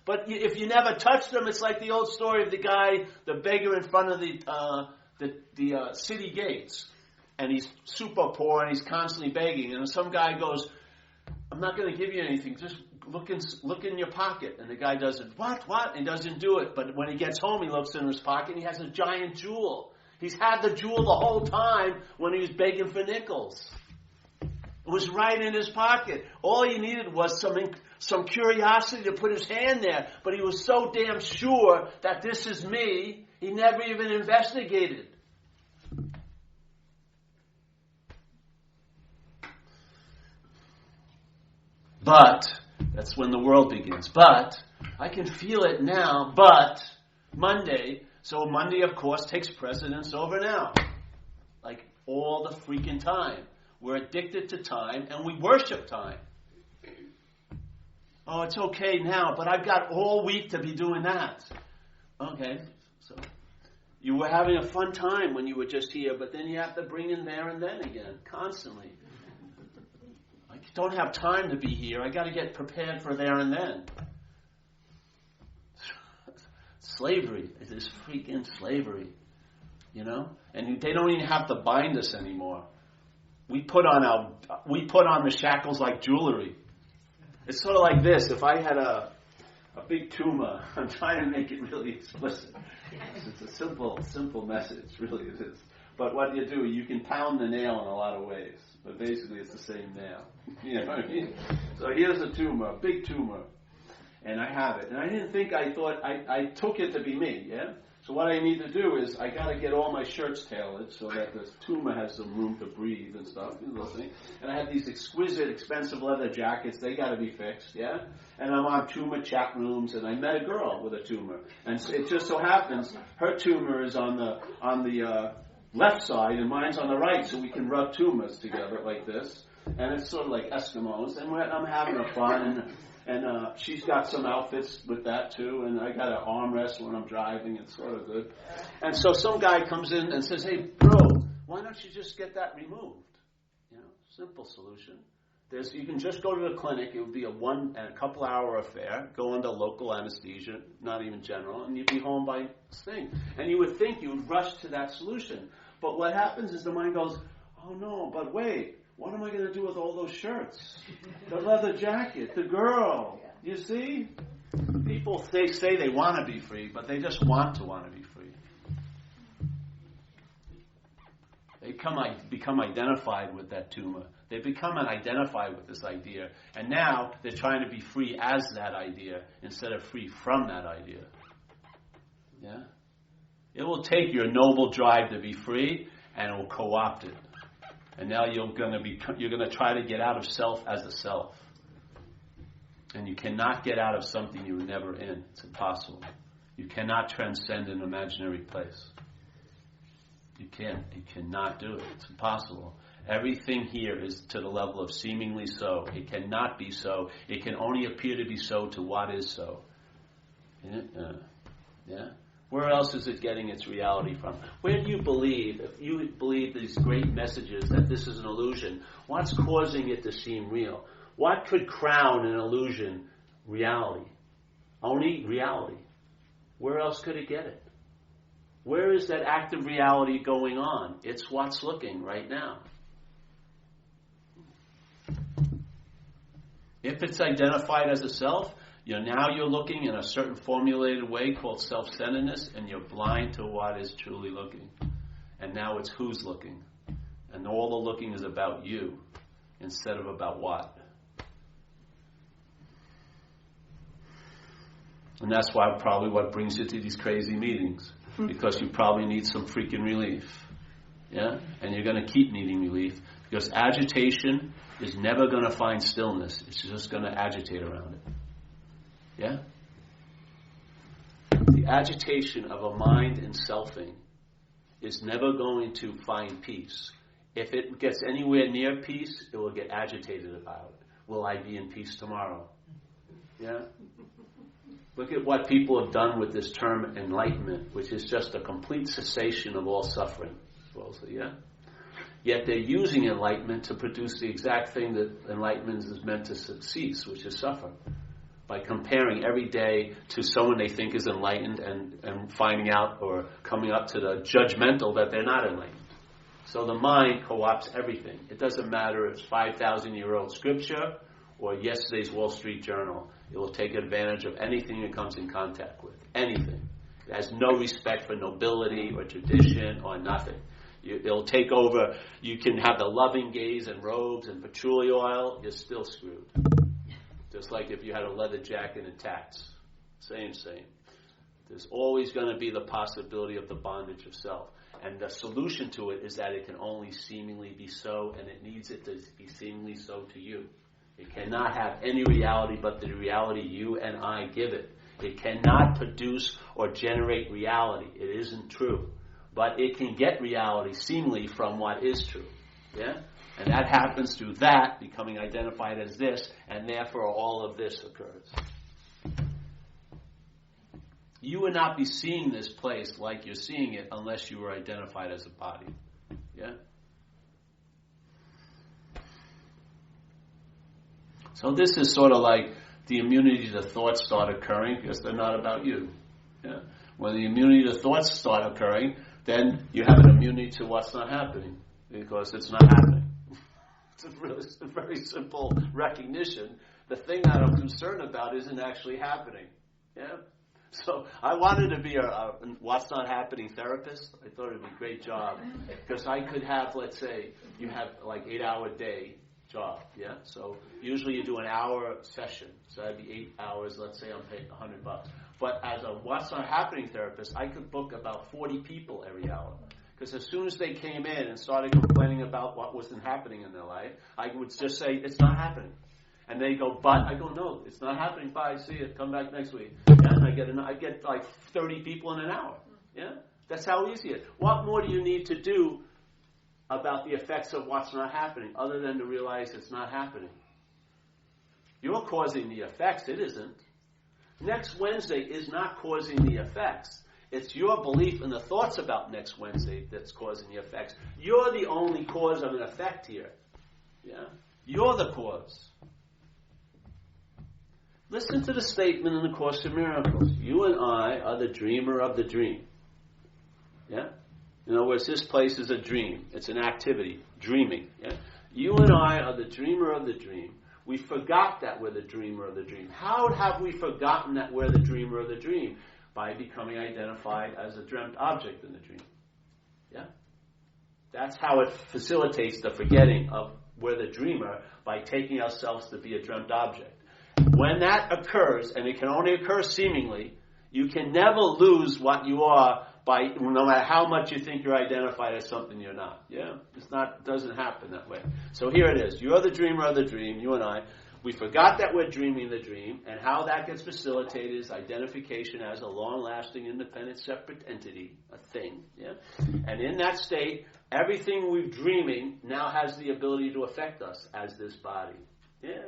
But if you never touch them, it's like the old story of the guy, the beggar in front of the city gates. And he's super poor and he's constantly begging. And some guy goes, I'm not going to give you anything. Just look in your pocket. And the guy does it. What? And he doesn't do it. But when he gets home, he looks in his pocket and he has a giant jewel. He's had the jewel the whole time when he was begging for nickels. It was right in his pocket. All he needed was some curiosity to put his hand there. But he was so damn sure that this is me, he never even investigated. But, that's when the world begins. But, I can feel it now, but, Monday, so Monday, of course, takes precedence over now. Like, all the freaking time. We're addicted to time, and we worship time. Oh, it's okay now, but I've got all week to be doing that. Okay, so you were having a fun time when you were just here, but then you have to bring in there and then again, constantly. I don't have time to be here. I got to get prepared for there and then. Slavery. It is freaking slavery. You know? And they don't even have to bind us anymore. We put on the shackles like jewelry. It's sort of like this. If I had a big tumor, I'm trying to make it really explicit. It's a simple message, really it is. But what do? You can pound the nail in a lot of ways. But basically it's the same nail. You know what I mean? So here's a tumor, a big tumor. And I have it. And I took it to be me, yeah? So what I need to do is I got to get all my shirts tailored so that the tumor has some room to breathe and stuff. You know, and I have these exquisite, expensive leather jackets. They got to be fixed, yeah? And I'm on tumor chat rooms, and I met a girl with a tumor. And it just so happens her tumor is on the left side, and mine's on the right, so we can rub tumors together like this. And it's sort of like Eskimos, and I'm having a fun, and she's got some outfits with that too, and I got an armrest when I'm driving. It's sort of good. And so some guy comes in and says, "Hey, bro, why don't you just get that removed?" You know, simple solution. You can just go to the clinic. It would be a couple hour affair. Go under local anesthesia, not even general, and you'd be home by thing. And you would think you would rush to that solution. But what happens is the mind goes, "Oh no, but wait. What am I going to do with all those shirts? The leather jacket, the girl." You see? People say they want to be free, but they just want to be free. They become identified with that tumor. They become identified with this idea. And now they're trying to be free as that idea instead of free from that idea. Yeah? It will take your noble drive to be free, and it will co-opt it. And now you're going to try to get out of self as a self. And you cannot get out of something you were never in. It's impossible. You cannot transcend an imaginary place. You can't. You cannot do it. It's impossible. Everything here is to the level of seemingly so. It cannot be so. It can only appear to be so to what is so. Yeah? Where else is it getting its reality from? Where do you believe, if you believe these great messages that this is an illusion, what's causing it to seem real? What could crown an illusion reality? Only reality. Where else could it get it? Where is that active reality going on? It's what's looking right now. If it's identified as a self, now you're looking in a certain formulated way called self-centeredness, and you're blind to what is truly looking. And now it's who's looking. And all the looking is about you instead of about what. And that's why probably what brings you to these crazy meetings. Because you probably need some freaking relief. Yeah? And you're going to keep needing relief. Because agitation is never going to find stillness. It's just going to agitate around it. Yeah? The agitation of a mind and selfing is never going to find peace. If it gets anywhere near peace, it will get agitated about it. Will I be in peace tomorrow? Yeah? Look at what people have done with this term enlightenment, which is just a complete cessation of all suffering. Supposedly, yeah? Yet they're using enlightenment to produce the exact thing that enlightenment is meant to cease, which is suffer. By comparing every day to someone they think is enlightened and finding out or coming up to the judgmental that they're not enlightened. So the mind co-opts everything. It doesn't matter if it's 5,000-year-old scripture or yesterday's Wall Street Journal. It will take advantage of anything it comes in contact with. Anything. It has no respect for nobility or tradition or nothing. It'll take over. You can have the loving gaze and robes and patchouli oil. You're still screwed. Just like if you had a leather jacket and tats. Same. There's always going to be the possibility of the bondage of self. And the solution to it is that it can only seemingly be so, and it needs it to be seemingly so to you. It cannot have any reality but the reality you and I give it. It cannot produce or generate reality. It isn't true. But it can get reality seemingly from what is true. Yeah? And that happens through that becoming identified as this, and therefore all of this occurs. You would not be seeing this place like you're seeing it unless you were identified as a body. Yeah? So this is sort of like the immunity to thoughts start occurring because they're not about you. Yeah? When the immunity to thoughts start occurring, then you have an immunity to what's not happening because it's not happening. It's a very simple recognition. The thing that I'm concerned about isn't actually happening. Yeah? So I wanted to be a what's not happening therapist. I thought it would be a great job because I could have, let's say, you have like 8-hour day job, yeah? So usually you do an hour session. So that'd be 8 hours. Let's say I'm paying $100. But as a what's not happening therapist, I could book about 40 people every hour. Because as soon as they came in and started complaining about what wasn't happening in their life, I would just say, it's not happening. And they go, but I go, no, it's not happening. Bye, see you. Come back next week. And I get like 30 people in an hour. Yeah, that's how easy it is. What more do you need to do about the effects of what's not happening, other than to realize it's not happening? You're causing the effects. It isn't. Next Wednesday is not causing the effects. It's your belief in the thoughts about next Wednesday that's causing the effects. You're the only cause of an effect here. Yeah, you're the cause. Listen to the statement in the Course in Miracles. You and I are the dreamer of the dream. Yeah? In other words, this place is a dream. It's an activity. Dreaming. Yeah? You and I are the dreamer of the dream. We forgot that we're the dreamer of the dream. How have we forgotten that we're the dreamer of the dream? By becoming identified as a dreamt object in the dream. Yeah? That's how it facilitates the forgetting of we're the dreamer, by taking ourselves to be a dreamt object. When that occurs, and it can only occur seemingly, you can never lose what you are by, no matter how much you think you're identified as something you're not. Yeah? It doesn't happen that way. So here it is. You're the dreamer of the dream, you and I. We forgot that we're dreaming the dream, and how that gets facilitated is identification as a long-lasting, independent, separate entity, a thing. Yeah? And in that state, everything we're dreaming now has the ability to affect us as this body. Yeah.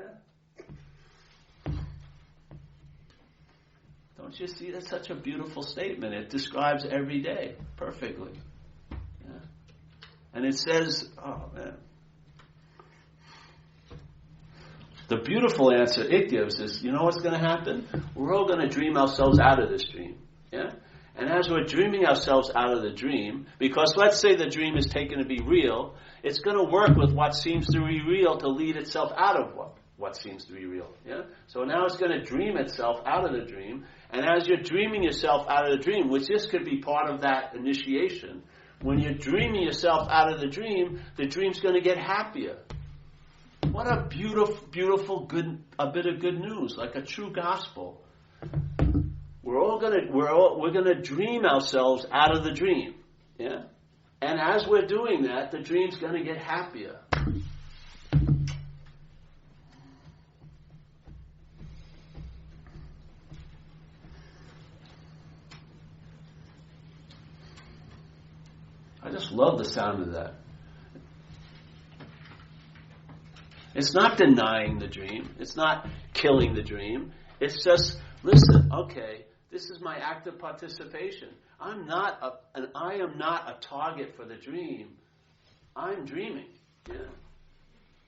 Don't you see? That's such a beautiful statement. It describes every day perfectly. Yeah. And it says, oh man. The beautiful answer it gives is, you know what's going to happen? We're all going to dream ourselves out of this dream. Yeah? And as we're dreaming ourselves out of the dream, because let's say the dream is taken to be real, it's going to work with what seems to be real to lead itself out of what seems to be real. Yeah? So now it's going to dream itself out of the dream. And as you're dreaming yourself out of the dream, which this could be part of that initiation, when you're dreaming yourself out of the dream's going to get happier. What a beautiful, a bit of good news, like a true gospel. we're gonna dream ourselves out of the dream. Yeah? And as we're doing that, the dream's gonna get happier. I just love the sound of that. It's not denying the dream. It's not killing the dream. It's just, listen, okay, this is my active participation. I am not a target for the dream. I'm dreaming. Yeah.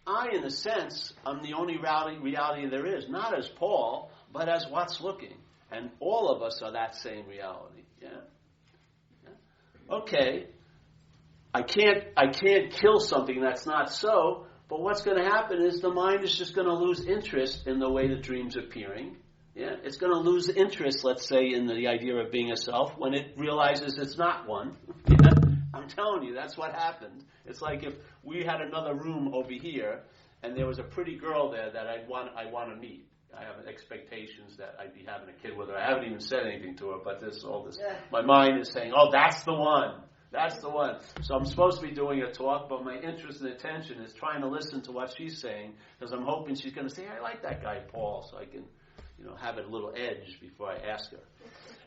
I, in a sense, am the only reality there is. Not as Paul, but as what's looking. And all of us are that same reality. Yeah. Yeah. Okay. I can't kill something that's not so. But what's going to happen is the mind is just going to lose interest in the way the dream's appearing. Yeah, it's going to lose interest, let's say, in the idea of being a self when it realizes it's not one. Yeah? I'm telling you, that's what happened. It's like if we had another room over here, and there was a pretty girl there that I want to meet. I have expectations that I'd be having a kid with her. I haven't even said anything to her, but there's all this. Yeah. My mind is saying, "Oh, that's the one." That's the one. So I'm supposed to be doing a talk, but my interest and attention is trying to listen to what she's saying, because I'm hoping she's going to say, I like that guy Paul, so I can, have a little edge before I ask her.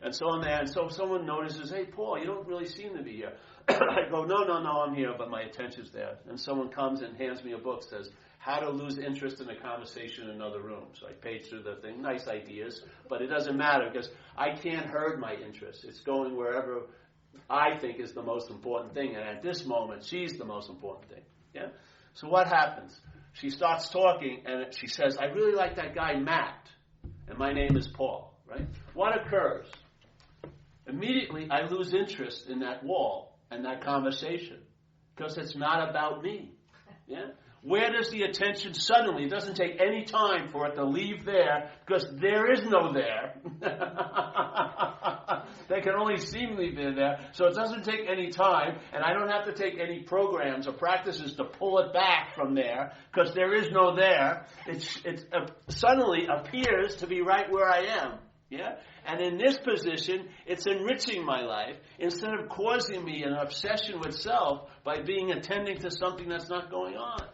And so I'm there, and so someone notices, hey, Paul, you don't really seem to be here. I go, no, I'm here, but my attention's there. And someone comes and hands me a book, says, How to Lose Interest in a Conversation in Another Room. So I page through the thing, nice ideas, but it doesn't matter, because I can't herd my interest. It's going wherever I think is the most important thing, and at this moment, she's the most important thing. Yeah. So what happens? She starts talking, and she says, "I really like that guy Matt, and my name is Paul." Right? What occurs? Immediately, I lose interest in that wall and that conversation because it's not about me. Yeah. Where does the attention suddenly? It doesn't take any time for it to leave there because there is no there. They can only seemingly be there. So it doesn't take any time, and I don't have to take any programs or practices to pull it back from there because there is no there. It suddenly appears to be right where I am. Yeah? And in this position, it's enriching my life instead of causing me an obsession with self by attending to something that's not going on.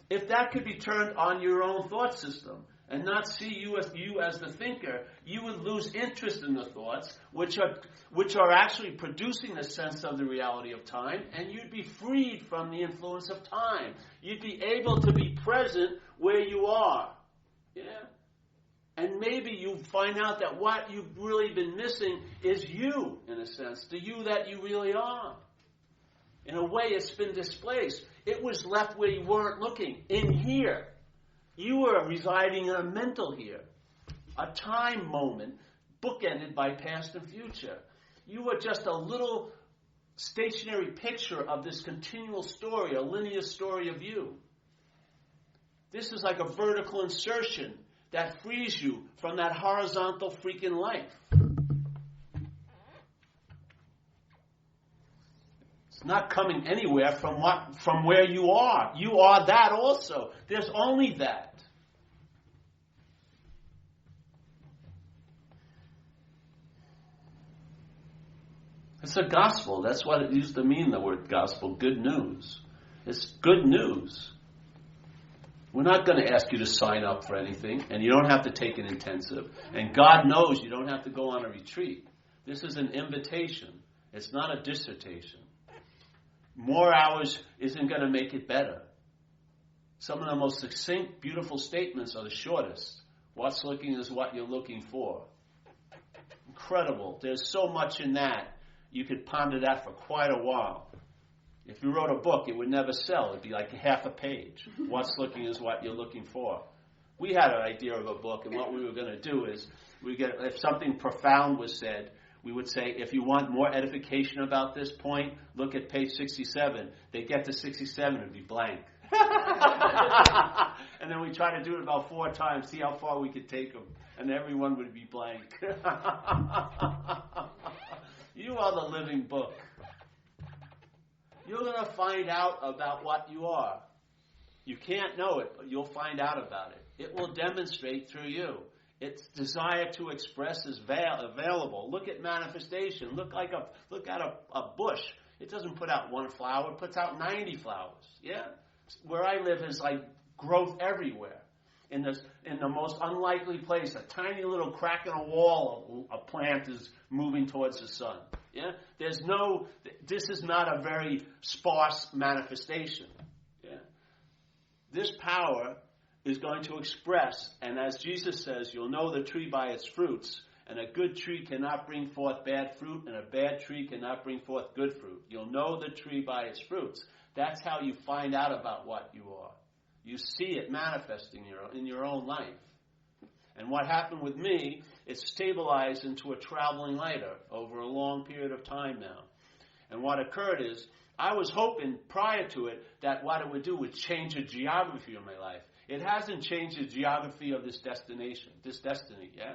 If that could be turned on your own thought system and not see you as the thinker, you would lose interest in the thoughts, which are actually producing the sense of the reality of time, and you'd be freed from the influence of time. You'd be able to be present where you are. Yeah? And maybe you find out that what you've really been missing is you, in a sense, the you that you really are. In a way, it's been displaced. It was left where you weren't looking, in here. You were residing in a mental here, a time moment bookended by past and future. You were just a little stationary picture of this continual story, a linear story of you. This is like a vertical insertion that frees you from that horizontal freaking life. Not coming anywhere from where you are. You are that also. There's only that. It's a gospel. That's what it used to mean, the word gospel. Good news. It's good news. We're not going to ask you to sign up for anything, and you don't have to take an intensive. And God knows you don't have to go on a retreat. This is an invitation. It's not a dissertation. More hours isn't going to make it better. Some of the most succinct, beautiful statements are the shortest. What's looking is what you're looking for. Incredible. There's so much in that. You could ponder that for quite a while. If you wrote a book, it would never sell. It'd be like half a page. What's looking is what you're looking for. We had an idea of a book, and what we were going to do is, if something profound was said, we would say, if you want more edification about this point, look at page 67. They get to 67, it'd be blank. And then we try to do it about 4 times, see how far we could take them. And everyone would be blank. You are the living book. You're going to find out about what you are. You can't know it, but you'll find out about it. It will demonstrate through you. Its desire to express is available. Look at manifestation. Look at a bush. It doesn't put out one flower. It puts out 90 flowers. Yeah? Where I live is like growth everywhere. In the most unlikely place, a tiny little crack in a wall, a plant is moving towards the sun. Yeah? This is not a very sparse manifestation. Yeah? This power is going to express, and as Jesus says, you'll know the tree by its fruits, and a good tree cannot bring forth bad fruit, and a bad tree cannot bring forth good fruit. You'll know the tree by its fruits. That's how you find out about what you are. You see it manifesting in your own life. And what happened with me, it stabilized into a traveling lighter over a long period of time now. And what occurred is, I was hoping prior to it that what it would do would change the geography of my life. It hasn't changed the geography of this destiny, yeah?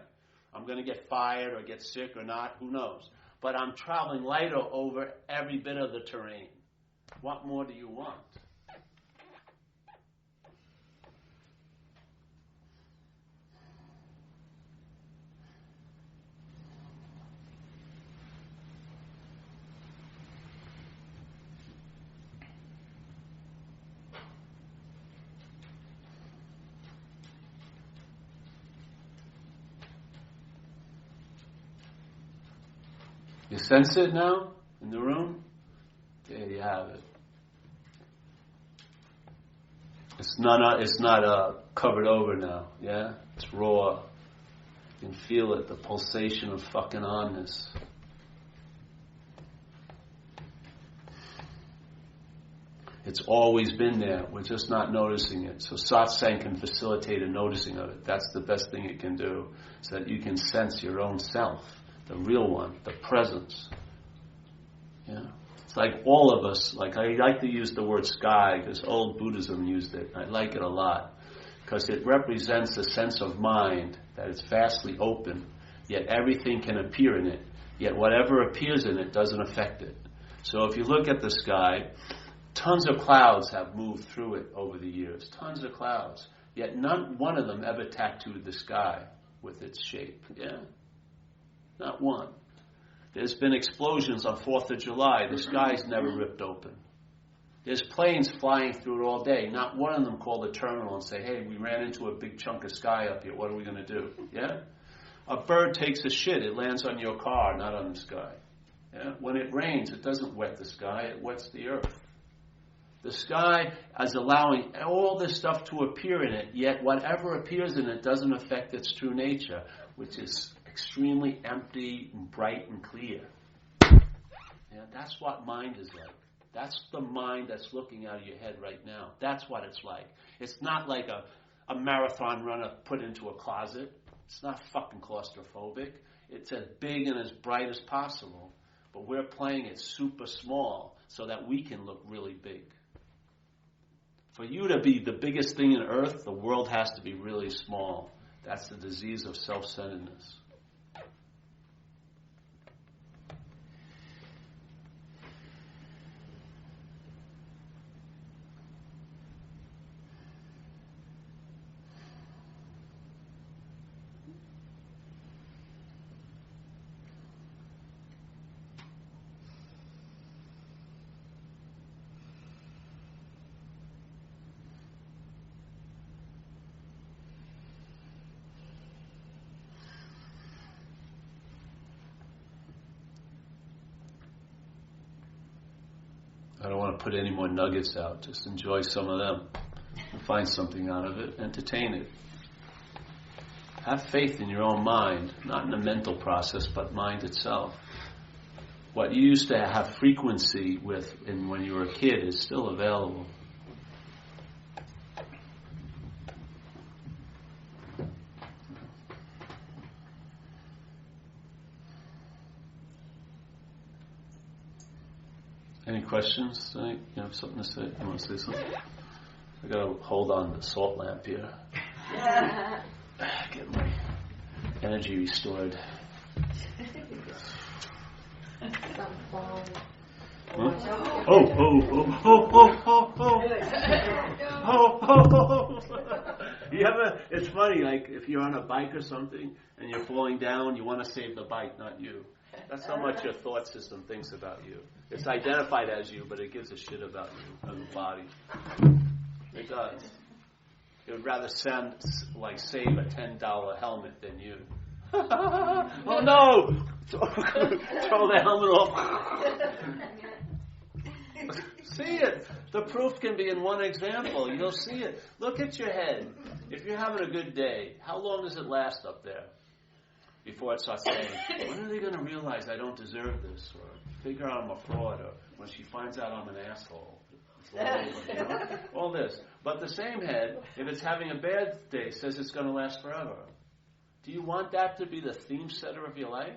I'm going to get fired or get sick or not, who knows? But I'm traveling lighter over every bit of the terrain. What more do you want? You sense it now in the room? There you have it. It's not covered over now, yeah? It's raw. You can feel it, the pulsation of fucking onness. It's always been there. We're just not noticing it. So satsang can facilitate a noticing of it. That's the best thing it can do, so that you can sense your own self. The real one, the presence. Yeah, it's like all of us. Like I like to use the word sky because old Buddhism used it. I like it a lot because it represents a sense of mind that it's vastly open. Yet everything can appear in it. Yet whatever appears in it doesn't affect it. So if you look at the sky, tons of clouds have moved through it over the years. Tons of clouds. Yet not one of them ever tattooed the sky with its shape. Yeah. Not one. There's been explosions on 4th of July. The sky's never ripped open. There's planes flying through it all day. Not one of them called the terminal and say, hey, we ran into a big chunk of sky up here. What are we going to do? Yeah? A bird takes a shit. It lands on your car, not on the sky. Yeah? When it rains, it doesn't wet the sky. It wets the earth. The sky is allowing all this stuff to appear in it, yet whatever appears in it doesn't affect its true nature, which is extremely empty and bright and clear. Yeah, that's what mind is like. That's the mind that's looking out of your head right now. That's what it's like. It's not like a marathon runner put into a closet. It's not fucking claustrophobic. It's as big and as bright as possible. But we're playing it super small so that we can look really big. For you to be the biggest thing in earth, the world has to be really small. That's the disease of self-centeredness. I don't want to put any more nuggets out. Just enjoy some of them. Find something out of it. Entertain it. Have faith in your own mind, not in the mental process, but mind itself. What you used to have frequency with when you were a kid is still available. Any questions tonight? You have something to say? You want to say something? I gotta hold on to the salt lamp here. Get my energy restored. Huh? Oh. You ever? It's funny. Like if you're on a bike or something and you're falling down, you want to save the bike, not you. That's how much your thought system thinks about you. It's identified as you, but it gives a shit about you as a body. It does. It would rather save a $10 helmet than you. Oh no! Throw the helmet off. See it. The proof can be in one example. You'll see it. Look at your head. If you're having a good day, how long does it last up there before it starts saying, when are they going to realize I don't deserve this? Or figure out I'm a fraud? Or when she finds out I'm an asshole? It's all over, you know? All this. But the same head, if it's having a bad day, says it's going to last forever. Do you want that to be the theme setter of your life?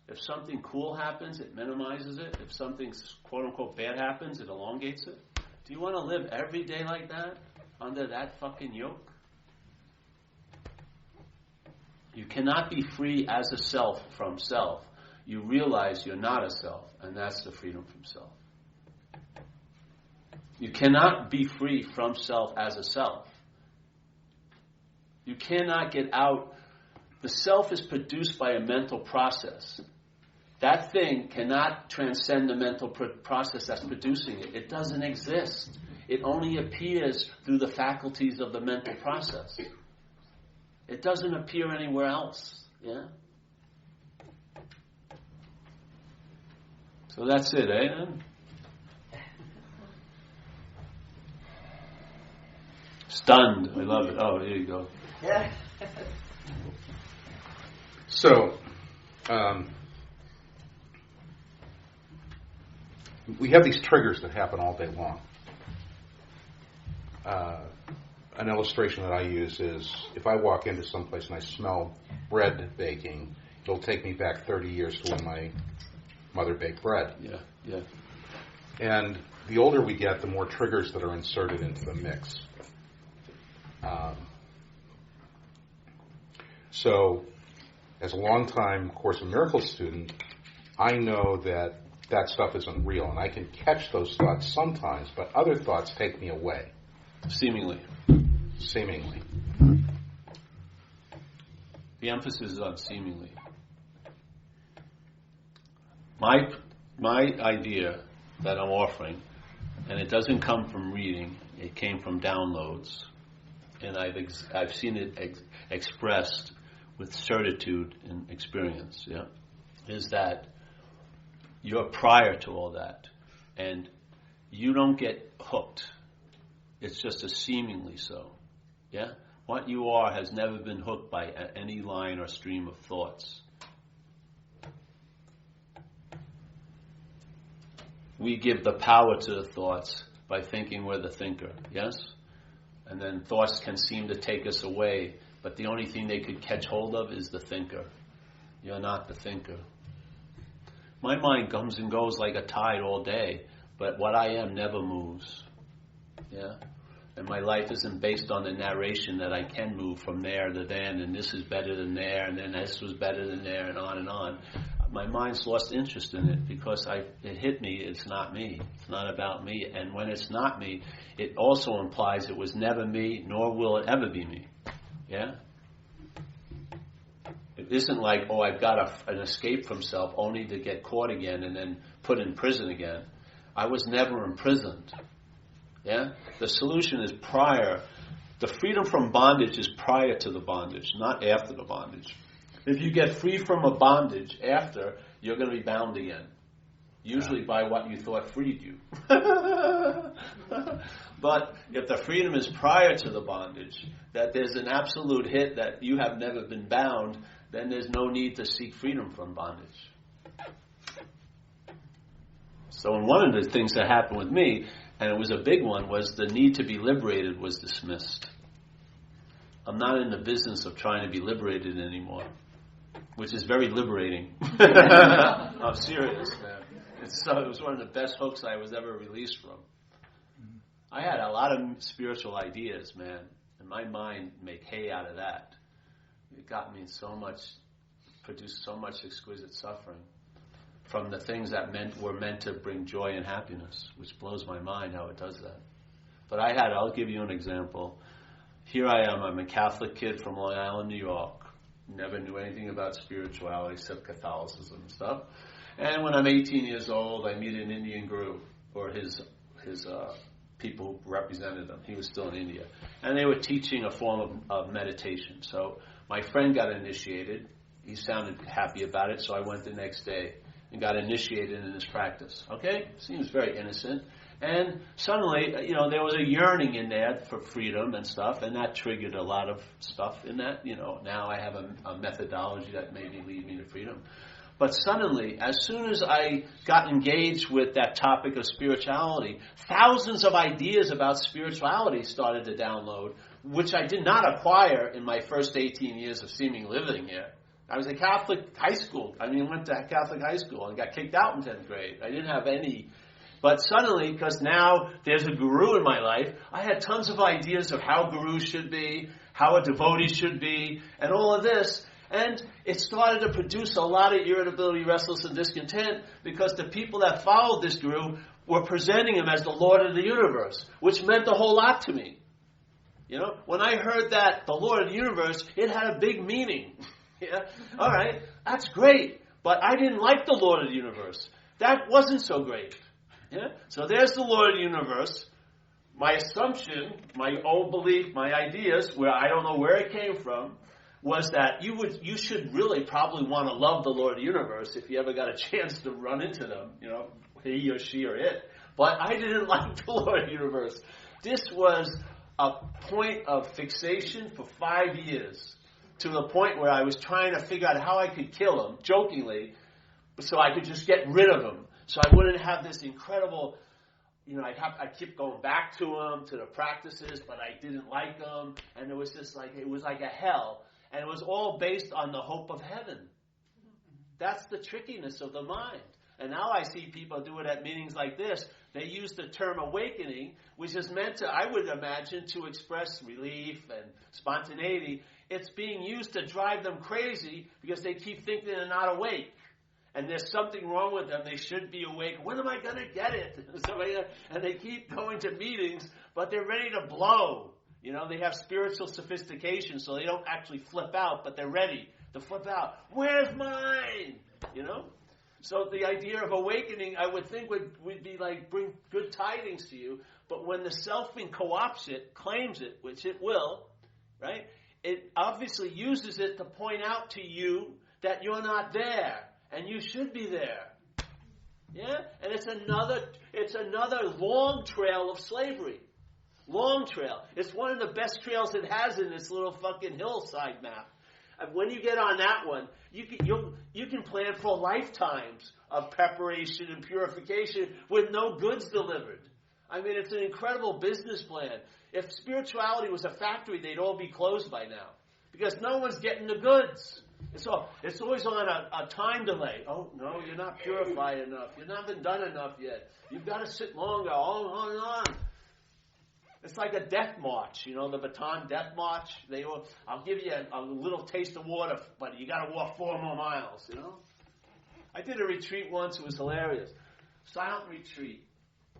If something cool happens, it minimizes it. If something quote-unquote bad happens, it elongates it. Do you want to live every day like that? Under that fucking yoke? You cannot be free as a self from self. You realize you're not a self, and that's the freedom from self. You cannot be free from self as a self. You cannot get out. The self is produced by a mental process. That thing cannot transcend the mental process that's producing it. It doesn't exist. It only appears through the faculties of the mental process. It doesn't appear anywhere else. Yeah? So that's it, eh? Stunned. I love it. Oh, here you go. Yeah. So, we have these triggers that happen all day long. An illustration that I use is if I walk into someplace and I smell bread baking, it'll take me back 30 years to when my mother baked bread. Yeah, yeah. And the older we get, the more triggers that are inserted into the mix. So, as a long-time Course in Miracles student, I know that that stuff isn't real, and I can catch those thoughts sometimes, but other thoughts take me away. Seemingly. The emphasis is on seemingly. My idea that I'm offering, and it doesn't come from reading, it came from downloads, and I've seen it expressed with certitude and experience, yeah, is that you're prior to all that, and you don't get hooked. It's just a seemingly so, yeah? What you are has never been hooked by any line or stream of thoughts. We give the power to the thoughts by thinking we're the thinker, yes? And then thoughts can seem to take us away, but the only thing they could catch hold of is the thinker. You're not the thinker. My mind comes and goes like a tide all day, but what I am never moves. Yeah? And my life isn't based on the narration that I can move from there to then, and this is better than there, and then this was better than there, and on and on. My mind's lost interest in it because it hit me, it's not me. It's not about me. And when it's not me, it also implies it was never me, nor will it ever be me. Yeah? It isn't like, oh, I've got an escape from self only to get caught again and then put in prison again. I was never imprisoned. Yeah? The solution is prior. The freedom from bondage is prior to the bondage, not after the bondage. If you get free from a bondage after, you're going to be bound again. Usually by what you thought freed you. But if the freedom is prior to the bondage, that there's an absolute hit that you have never been bound, then there's no need to seek freedom from bondage. So one of the things that happened with me, and it was a big one, was the need to be liberated was dismissed. I'm not in the business of trying to be liberated anymore, which is very liberating. I'm serious, man. It was one of the best hooks I was ever released from. I had a lot of spiritual ideas, man, and my mind made hay out of that. It got me produced so much exquisite suffering from the things that were meant to bring joy and happiness, which blows my mind how it does that. But I'll give you an example. here I am. I'm a Catholic kid from Long Island, New York. Never knew anything about spirituality except Catholicism and stuff. And when I'm 18 years old, I meet an Indian guru, or his people who represented him. He was still in India. And they were teaching a form of meditation. So my friend got initiated. He sounded happy about it, so I went the next day and got initiated in this practice. Okay? Seems very innocent. And suddenly, there was a yearning in there for freedom and stuff, and that triggered a lot of stuff in that. Now I have a methodology that maybe lead me to freedom. But suddenly, as soon as I got engaged with that topic of spirituality, thousands of ideas about spirituality started to download, which I did not acquire in my first 18 years of seeming living here. I was in Catholic high school. Went to Catholic high school and got kicked out in 10th grade. I didn't have any. But suddenly, because now there's a guru in my life, I had tons of ideas of how gurus should be, how a devotee should be, and all of this. And it started to produce a lot of irritability, restlessness, and discontent because the people that followed this guru were presenting him as the Lord of the universe, which meant a whole lot to me. When I heard that, the Lord of the universe, it had a big meaning. Yeah, all right, that's great. But I didn't like the Lord of the universe. That wasn't so great. Yeah? So there's the Lord of the universe. My assumption, my old belief, my ideas, where I don't know where it came from, was that you should really probably want to love the Lord of the universe if you ever got a chance to run into them, he or she or it. But I didn't like the Lord of the universe. This was a point of fixation for 5 years, to the point where I was trying to figure out how I could kill him, jokingly, so I could just get rid of him. So I wouldn't have this incredible, I kept going back to him, to the practices, but I didn't like them. And it was like a hell. And it was all based on the hope of heaven. That's the trickiness of the mind. And now I see people do it at meetings like this. They use the term awakening, which is meant to, I would imagine, to express relief and spontaneity. It's being used to drive them crazy because they keep thinking they're not awake. And there's something wrong with them. They should be awake. When am I going to get it? And they keep going to meetings, but they're ready to blow. They have spiritual sophistication, so they don't actually flip out, but they're ready to flip out. Where's mine? So the idea of awakening, I would think, would be like bring good tidings to you. But when the selfing co-opts it, claims it, which it will, right? It obviously uses it to point out to you that you're not there. And you should be there. Yeah? And it's another long trail of slavery. Long trail. It's one of the best trails it has in this little fucking hillside map. And when you get on that one, you can plan for lifetimes of preparation and purification with no goods delivered. It's an incredible business plan. If spirituality was a factory, they'd all be closed by now. Because no one's getting the goods. It's always on a time delay. Oh, no, you're not purified enough. You haven't done enough yet. You've got to sit longer. On and on. It's like a death march, the Baton Death March. I'll give you a little taste of water, but you got to walk 4 more miles, I did a retreat once. It was hilarious. Silent retreat.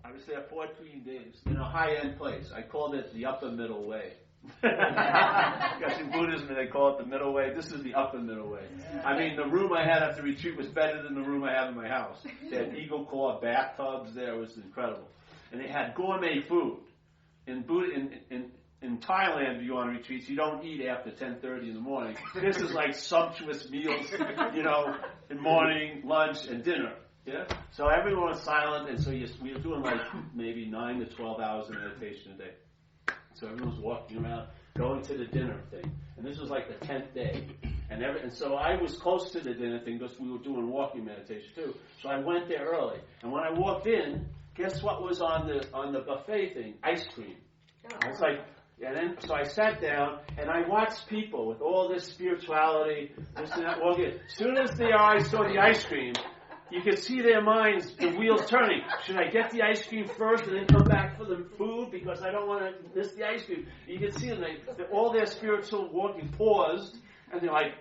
I was there 14 days in a high-end place. I called it the upper middle way. Because in Buddhism they call it the middle way. This is the upper middle way. The room I had at the retreat was better than the room I have in my house. They had eagle claw bathtubs there. It was incredible. And they had gourmet food. In Thailand, if you go on retreats, you don't eat after 10:30 in the morning. This is like sumptuous meals, in morning, lunch, and dinner. Yeah. So everyone was silent, and so we were doing like maybe 9 to 12 hours of meditation a day. So everyone was walking around, going to the dinner thing. And this was like the 10th day. And so I was close to the dinner thing because we were doing walking meditation too. So I went there early. And when I walked in, guess what was on the buffet thing? Ice cream. I was like, so I sat down and I watched people with all this spirituality, this and that, walk in. As soon as their eyes saw the ice cream, you could see their minds, the wheels turning. Should I get the ice cream first and then come back for the food because I don't want to miss the ice cream? You could see them, all their spiritual walking paused, and they're like,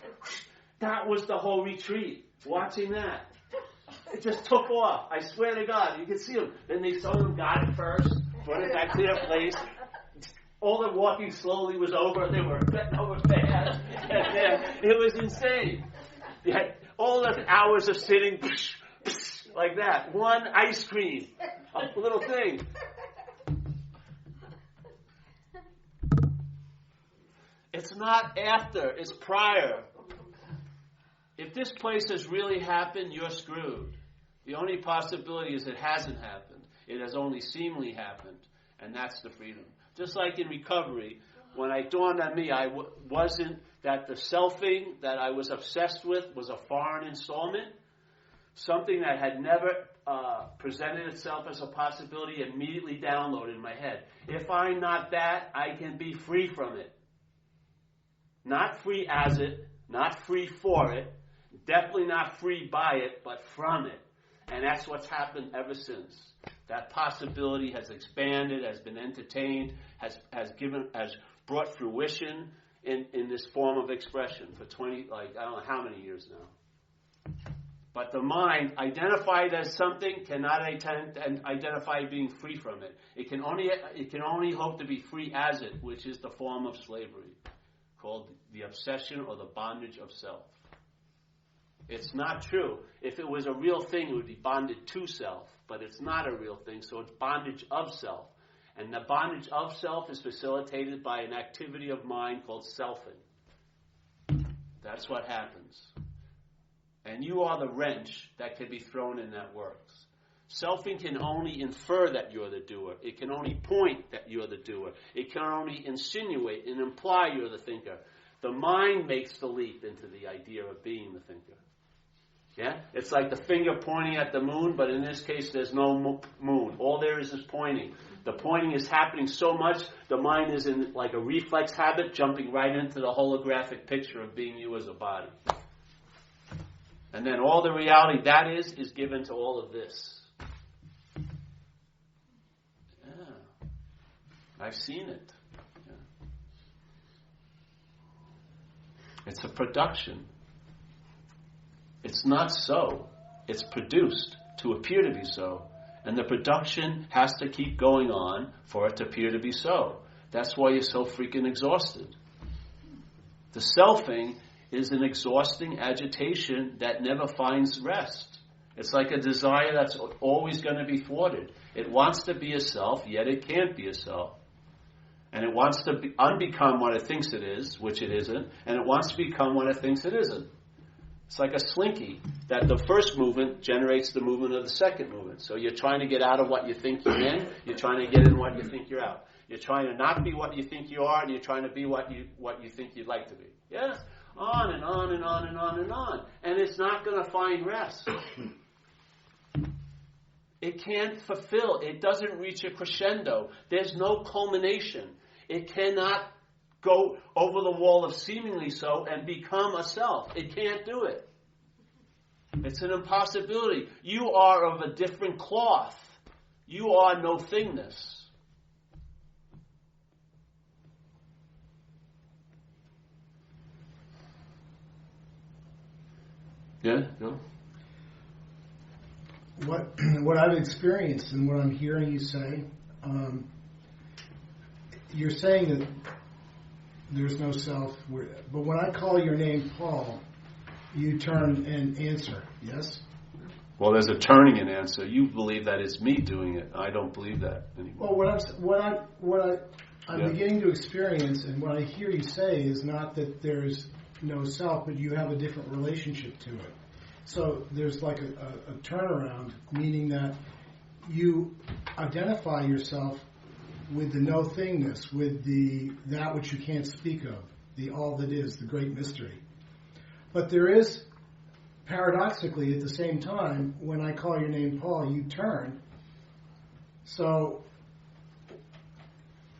that was the whole retreat, watching that. It just took off. I swear to God, you could see them. Then some of them got it first, brought it back to their place. All the walking slowly was over. They were getting over fast. And it was insane. You had all the hours of sitting like that. One ice cream, a little thing. It's not after, it's prior. If this place has really happened, you're screwed. The only possibility is it hasn't happened. It has only seemingly happened. And that's the freedom. Just like in recovery, when it dawned on me, wasn't that the selfing that I was obsessed with was a foreign installment, something that had never presented itself as a possibility, immediately downloaded in my head. If I'm not that, I can be free from it. Not free as it, not free for it, definitely not free by it, but from it. And that's what's happened ever since. That possibility has expanded, has been entertained, has brought fruition in this form of expression for I don't know how many years now. But the mind, identified as something, cannot identify being free from it. It can only hope to be free as it, which is the form of slavery, called the obsession or the bondage of self. It's not true. If it was a real thing, it would be bonded to self. But it's not a real thing, so it's bondage of self. And the bondage of self is facilitated by an activity of mind called selfing. That's what happens. And you are the wrench that can be thrown in that works. Selfing can only infer that you're the doer. It can only point that you're the doer. It can only insinuate and imply you're the thinker. The mind makes the leap into the idea of being the thinker. Yeah? It's like the finger pointing at the moon, but in this case there's no moon. All there is pointing. The pointing is happening so much, the mind is in like a reflex habit, jumping right into the holographic picture of being you as a body. And then all the reality that is given to all of this. Yeah. I've seen it. Yeah. It's a production. It's not so. It's produced to appear to be so. And the production has to keep going on for it to appear to be so. That's why you're so freaking exhausted. The selfing is an exhausting agitation that never finds rest. It's like a desire that's always going to be thwarted. It wants to be a self, yet it can't be a self. And it wants to unbecome what it thinks it is, which it isn't, and it wants to become what it thinks it isn't. It's like a slinky, that the first movement generates the movement of the second movement. So you're trying to get out of what you think you're in, you're trying to get in what you think you're out. You're trying to not be what you think you are, and you're trying to be what you think you'd like to be. Yes? On and on and on and on and on. And it's not going to find rest. It can't fulfill. It doesn't reach a crescendo. There's no culmination. It cannot go over the wall of seemingly so and become a self. It can't do it. It's an impossibility. You are of a different cloth. You are no thingness. Yeah, no. What I've experienced and what I'm hearing you say, you're saying that there's no self. But when I call your name Paul, you turn and answer, yes? Well, there's a turning and answer. You believe that it's me doing it. I don't believe that anymore. Well, what I'm beginning to experience and what I hear you say is not that there's no self, but you have a different relationship to it. So there's like a turnaround, meaning that you identify yourself with the no thingness, with that which you can't speak of, the all that is, the great mystery. But there is, paradoxically, at the same time, when I call your name Paul, you turn. So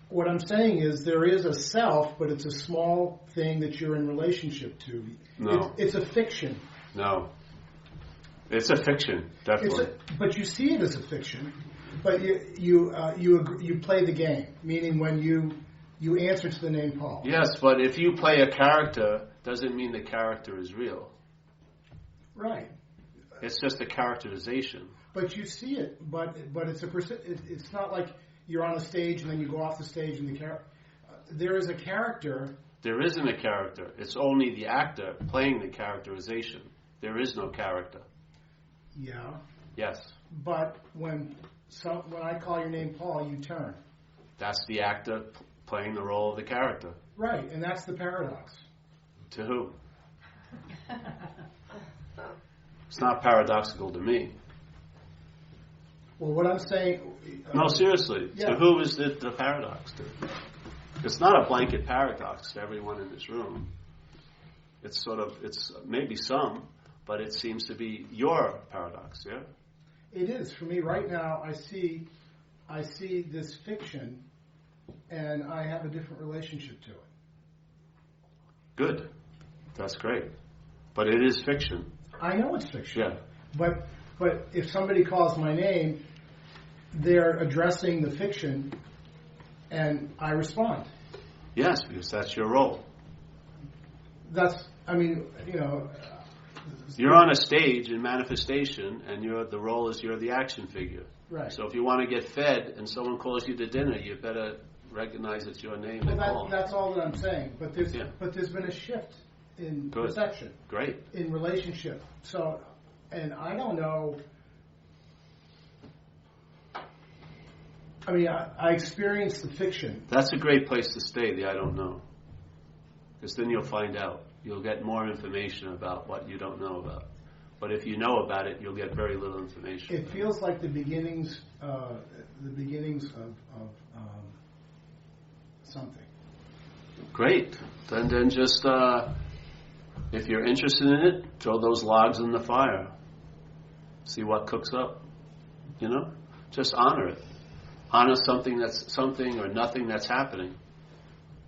what I'm saying is there is a self, but it's a small thing that you're in relationship to. No. It's a fiction. No. It's a fiction, definitely. But you see it as a fiction. But you play the game, meaning when you answer to the name Paul. Yes, but if you play a character, doesn't mean the character is real. Right. It's just a characterization. But you see it. But it's not like you're on a stage and then you go off the stage and there is a character. There isn't a character. It's only the actor playing the characterization. There is no character. Yeah. Yes. But when I call your name Paul, you turn. That's the actor playing the role of the character. Right, and that's the paradox. To who? It's not paradoxical to me. Well, what I'm saying... No, seriously. Yeah. To who is it the paradox to? It's not a blanket paradox to everyone in this room. It's maybe some, but it seems to be your paradox, yeah? It is. For me, right now, I see this fiction, and I have a different relationship to it. Good. That's great. But it is fiction. I know it's fiction. Yeah. But if somebody calls my name, they're addressing the fiction, and I respond. Yes, because that's your role. You're on a stage in manifestation, and the role is you're the action figure. Right. So if you want to get fed and someone calls you to dinner, you better recognize it's your name. Well, that's all that I'm saying. But there's been a shift in perception. Great. In relationship. So, and I don't know. I mean, I experienced the fiction. That's a great place to stay, the I don't know. Because then you'll find out. You'll get more information about what you don't know about. But if you know about it, you'll get very little information. It feels like the beginnings of something. Great. Then just, if you're interested in it, throw those logs in the fire. See what cooks up. Just honor it. Honor something or nothing that's happening.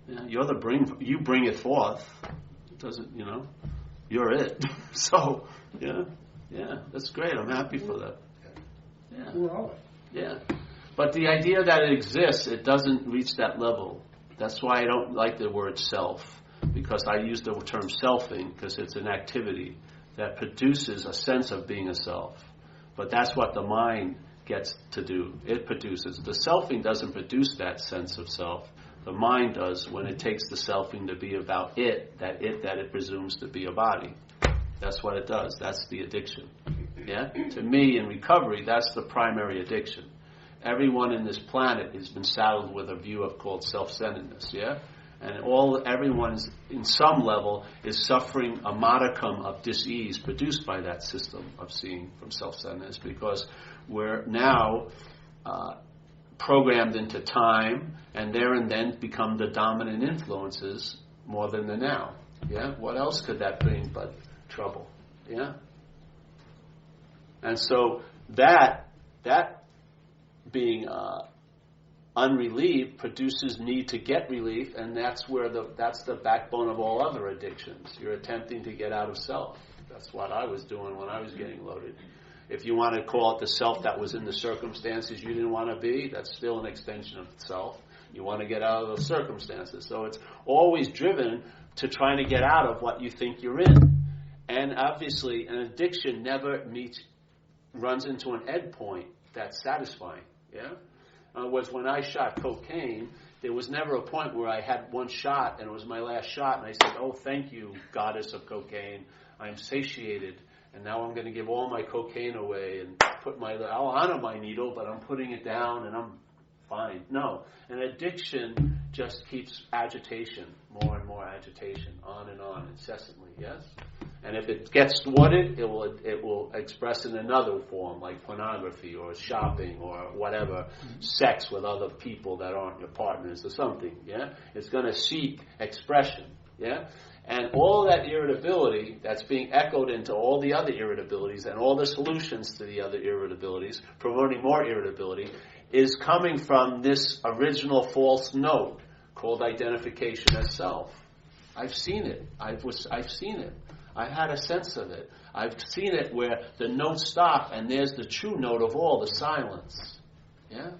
Yeah, you bring it forth. It doesn't, you're it. So, yeah, that's great. I'm happy for that. Yeah. We're all it. Yeah. But the idea that it exists, it doesn't reach that level. That's why I don't like the word self, because I use the term selfing because it's an activity that produces a sense of being a self. But that's what the mind gets to do. It produces. The selfing doesn't produce that sense of self. The mind does when it takes the selfing to be about that it presumes to be a body. That's what it does. That's the addiction. Yeah? To me, in recovery, that's the primary addiction. Everyone in this planet has been saddled with a view called self-centeredness, yeah? And everyone in some level is suffering a modicum of dis-ease produced by that system of seeing from self-centeredness, because we're now programmed into time, and there and then become the dominant influences more than the now. Yeah? What else could that bring but trouble? Yeah? And so that being unrelieved produces need to get relief, and that's the backbone of all other addictions. You're attempting to get out of self. That's what I was doing when I was getting loaded. If you want to call it the self that was in the circumstances you didn't want to be, that's still an extension of self. You want to get out of those circumstances. So it's always driven to trying to get out of what you think you're in. And obviously, an addiction never runs into an end point that's satisfying. Yeah? Was when I shot cocaine, there was never a point where I had one shot and it was my last shot, and I said, "Oh, thank you, goddess of cocaine. I'm satiated, and now I'm going to give all my cocaine away and I'll honor my needle, but I'm putting it down and I'm fine." No, an addiction just keeps agitation, more and more agitation, on and on, incessantly. Yes. And if it gets thwarted, it will express in another form, like pornography or shopping or whatever, sex with other people that aren't your partners or something. Yeah, it's going to seek expression. Yeah, and all that irritability that's being echoed into all the other irritabilities and all the solutions to the other irritabilities, promoting more irritability, is coming from this original false note called identification as self. I've seen it. I've seen it. I had a sense of it. I've seen it where the notes stop and there's the true note of all, the silence. Yeah?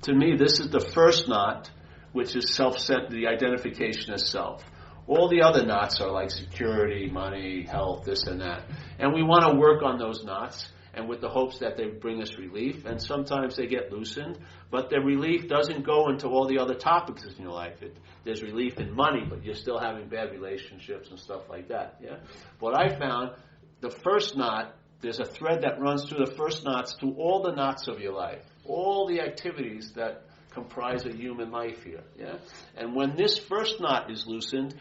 To me, this is the first knot, which is self-centered, the identification as self. All the other knots are like security, money, health, this and that. And we want to work on those knots. and with the hopes that they bring us relief. And sometimes they get loosened, but the relief doesn't go into all the other topics in your life. There's relief in money, but you're still having bad relationships and stuff like that. Yeah. What I found, the first knot, there's a thread that runs through the first knots to all the knots of your life, all the activities that comprise a human life here. Yeah. And when this first knot is loosened,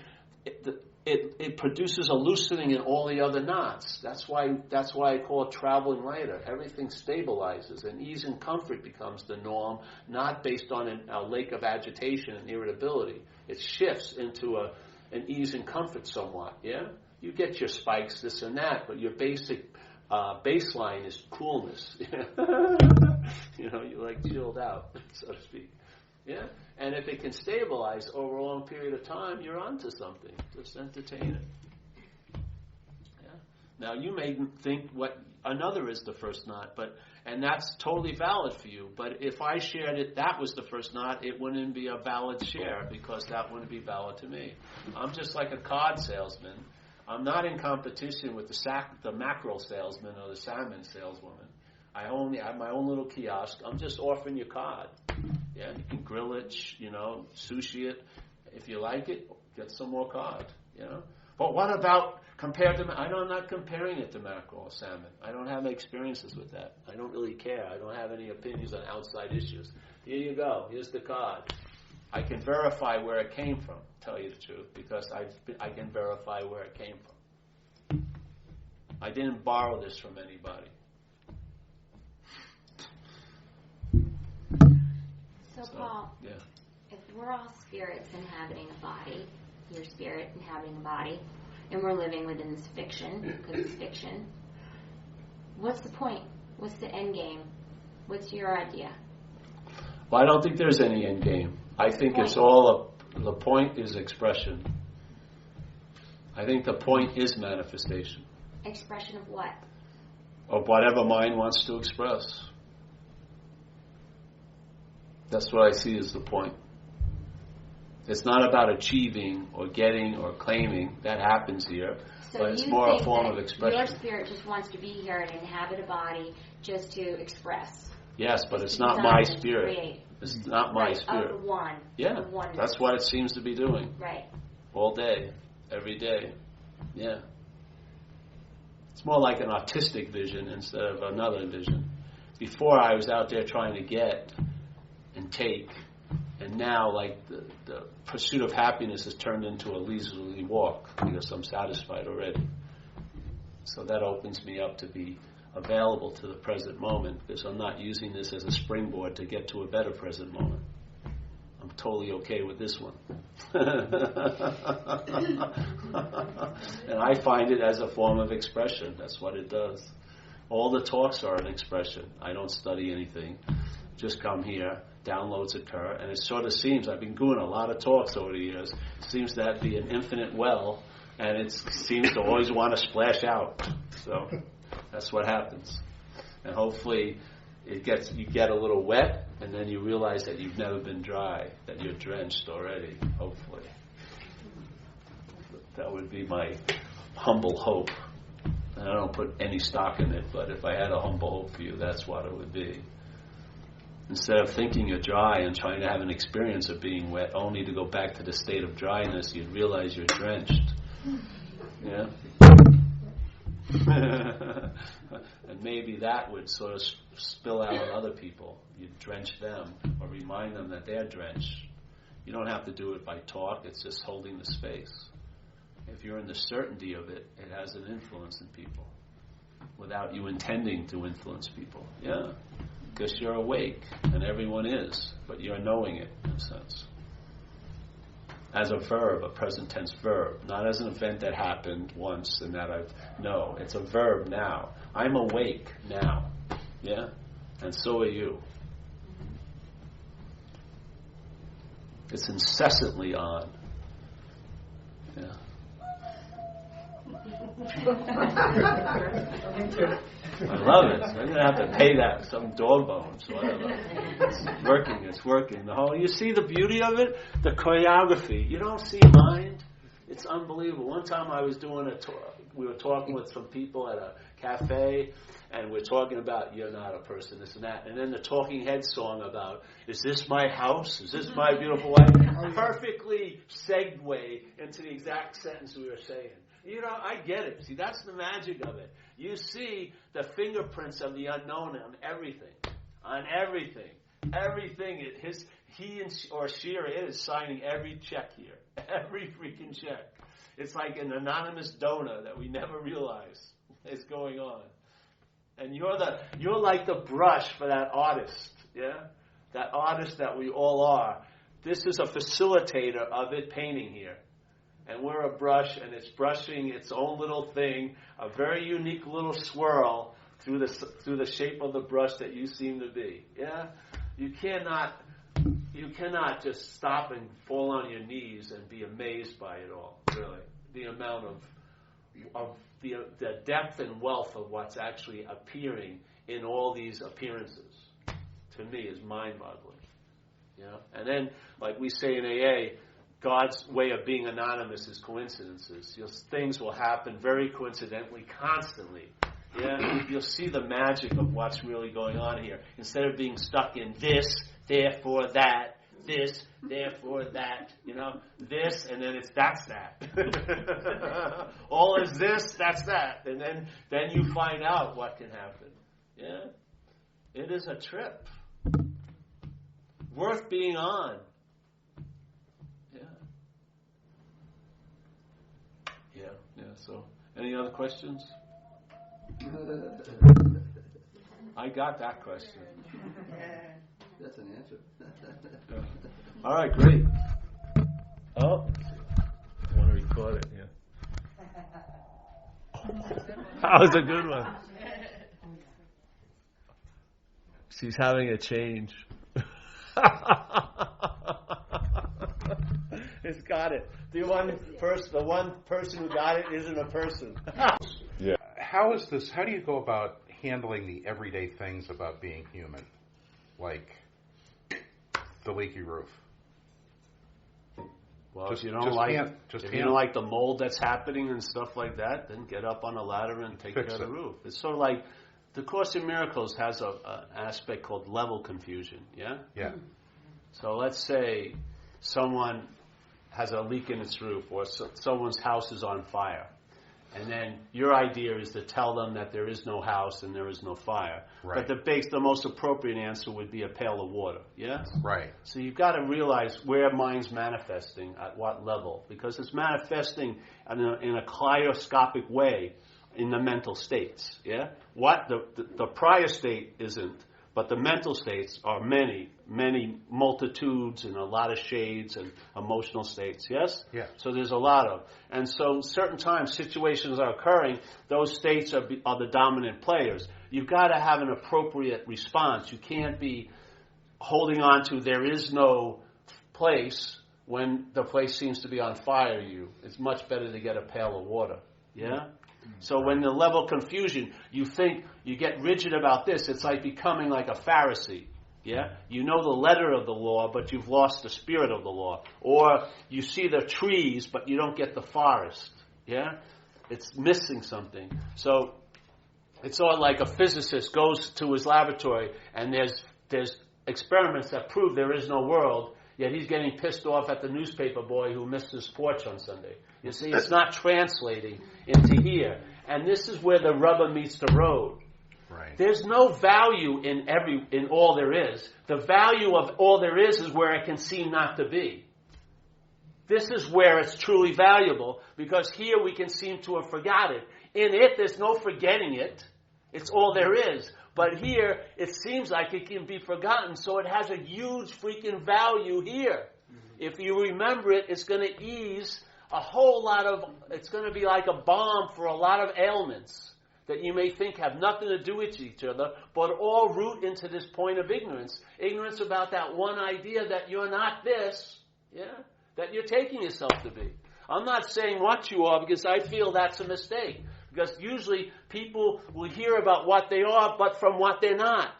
it produces a loosening in all the other knots. That's why I call it traveling lighter. Everything stabilizes, and ease and comfort becomes the norm, not based on a lake of agitation and irritability. It shifts into an ease and comfort somewhat. Yeah, you get your spikes, this and that, but your basic baseline is coolness. You're like chilled out, so to speak. Yeah, and if it can stabilize over a long period of time, you're onto something. Just entertain it. Yeah. Now you may think what another is the first knot, and that's totally valid for you. But if I shared it, that was the first knot, it wouldn't be a valid share because that wouldn't be valid to me. I'm just like a cod salesman. I'm not in competition with the mackerel salesman or the salmon saleswoman. I have my own little kiosk. I'm just offering you cod. Yeah, you can grill it, sushi it. If you like it, get some more cod, But what about compared to, I'm not comparing it to mackerel or salmon. I don't have experiences with that. I don't really care. I don't have any opinions on outside issues. Here you go. Here's the cod. I can verify where it came from, tell you the truth, because I can verify where it came from. I didn't borrow this from anybody. So Paul, yeah. If we're all spirits inhabiting a body, your spirit inhabiting a body, and we're living within this fiction, because it's fiction, what's the point? What's the end game? What's your idea? Well, I don't think there's any end game. I think it's all the point is expression. I think the point is manifestation. Expression of what? Of whatever mind wants to express. That's what I see as the point. It's not about achieving or getting or claiming. That happens here. So but it's more a form of expression. Your spirit just wants to be here and inhabit a body just to express. Yes, but it's not my spirit. Create. It's not my spirit. Of the one. Yeah, that's what it seems to be doing. Right. All day, every day. Yeah. It's more like an autistic vision instead of another vision. Before I was out there trying to get and take, and now like the pursuit of happiness has turned into a leisurely walk because I'm satisfied already. So that opens me up to be available to the present moment because I'm not using this as a springboard to get to a better present moment. I'm totally okay with this one. And I find it as a form of expression. That's what it does. All the talks are an expression. I don't study anything. Just come here, downloads occur, and it sort of seems, I've been doing a lot of talks over the years, seems to be an infinite well, and it seems to always want to splash out. So that's what happens. And hopefully you get a little wet, and then you realize that you've never been dry, that you're drenched already, hopefully. That would be my humble hope. And I don't put any stock in it, but if I had a humble hope for you, that's what it would be. Instead of thinking you're dry and trying to have an experience of being wet, only to go back to the state of dryness, you'd realize you're drenched. Yeah? And maybe that would sort of spill out on other people. You'd drench them or remind them that they're drenched. You don't have to do it by talk, it's just holding the space. If you're in the certainty of it, it has an influence in people without you intending to influence people. Yeah? Because you're awake, and everyone is, but you're knowing it, in a sense. As a verb, a present tense verb, not as an event that happened once and that no, it's a verb now. I'm awake now, yeah? And so are you. It's incessantly on, yeah. I love it. I'm going to have to pay that some dog bones, whatever. It's working. You see the beauty of it? The choreography. You don't see mind. It's unbelievable. One time I was doing we were talking with some people at a cafe, and we're talking about you're not a person, this and that. And then the Talking Heads song about, is this my house? Is this my beautiful wife? Perfectly segue into the exact sentence we were saying. You know, I get it. See, that's the magic of it. You see the fingerprints of the unknown on everything. On everything. Everything. He or she or it is signing every check here. Every freaking check. It's like an anonymous donor that we never realize is going on. And you're like the brush for that artist. Yeah? That artist that we all are. This is a facilitator of it painting here. And we're a brush, and it's brushing its own little thing, a very unique little swirl through the shape of the brush that you seem to be. Yeah? You cannot just stop and fall on your knees and be amazed by it all, really. The amount of the depth and wealth of what's actually appearing in all these appearances, to me, is mind-boggling. Yeah? And then, like we say in AA, God's way of being anonymous is coincidences. Things will happen very coincidentally, constantly. Yeah, you'll see the magic of what's really going on here. Instead of being stuck in this, therefore that, this, therefore that, this, and then that's that. All is this, that's that, and then you find out what can happen. Yeah, it is a trip worth being on. Yeah. So, any other questions? I got that question. That's an answer. All right, great. Oh, I want to record it. Yeah. That was a good one. She's having a change. It's got it. The one person who got it isn't a person. Yeah. How do you go about handling the everyday things about being human? Like the leaky roof. Well, if you don't like the mold that's happening and stuff like that, then get up on a ladder and take care of the roof. It's sort of like the Course in Miracles has an aspect called level confusion. Yeah? Yeah. So let's say someone has a leak in its roof, or someone's house is on fire. And then your idea is to tell them that there is no house and there is no fire. Right. But the most appropriate answer would be a pail of water. Yeah? Right. So you've got to realize where mind's manifesting, at what level. Because it's manifesting in a kaleidoscopic way in the mental states. Yeah? What the prior state isn't. But the mental states are many, many multitudes and a lot of shades and emotional states, yes? Yeah. So there's a lot of. And so certain times situations are occurring, those states are the dominant players. You've got to have an appropriate response. You can't be holding on to there is no place when the place seems to be on fire. It's much better to get a pail of water, yeah? So when the level of confusion, you think, you get rigid about this, it's like becoming like a Pharisee. Yeah? You know the letter of the law, but you've lost the spirit of the law. Or you see the trees, but you don't get the forest. Yeah? It's missing something. So it's sort of like a physicist goes to his laboratory and there's experiments that prove there is no world, yet he's getting pissed off at the newspaper boy who missed his porch on Sunday. You see, it's not translating into here. And this is where the rubber meets the road. Right. There's no value in all there is. The value of all there is where it can seem not to be. This is where it's truly valuable, because here we can seem to have forgot it. In it, there's no forgetting it. It's all there is. But here, it seems like it can be forgotten, so it has a huge freaking value here. If you remember it, it's going to ease a whole lot of, it's going to be like a balm for a lot of ailments that you may think have nothing to do with each other, but all root into this point of ignorance. Ignorance about that one idea that you're not this, yeah, that you're taking yourself to be. I'm not saying what you are, because I feel that's a mistake. Because usually people will hear about what they are, but from what they're not.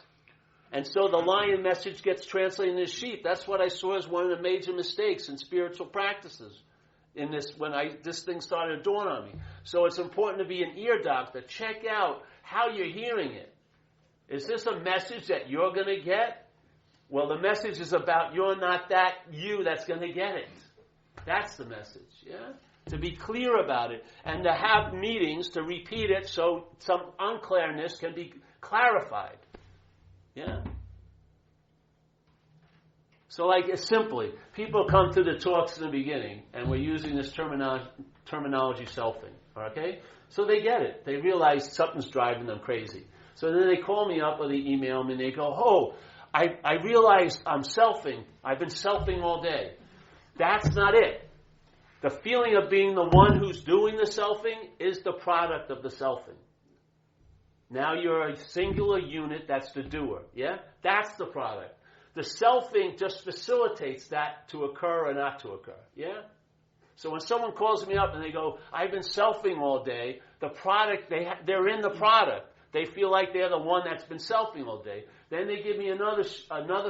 And so the lion message gets translated into sheep. That's what I saw as one of the major mistakes in spiritual practices. in this when this thing started to dawn on me. So it's important to be an ear doctor. Check out how you're hearing it. Is this a message that you're going to get? Well, the message is about you're not that you that's going to get it. That's the message, yeah? To be clear about it and to have meetings to repeat it so some unclearness can be clarified. Yeah? So like simply, people come to the talks in the beginning and we're using this terminology selfing, okay? So they get it. They realize something's driving them crazy. So then they call me up or they email me and they go, oh, I realized I'm selfing. I've been selfing all day. That's not it. The feeling of being the one who's doing the selfing is the product of the selfing. Now you're a singular unit that's the doer. Yeah? That's the product. The selfing just facilitates that to occur or not to occur. Yeah? So when someone calls me up and they go, I've been selfing all day, the product, they're in the product. They feel like they're the one that's been selfing all day. Then they give me another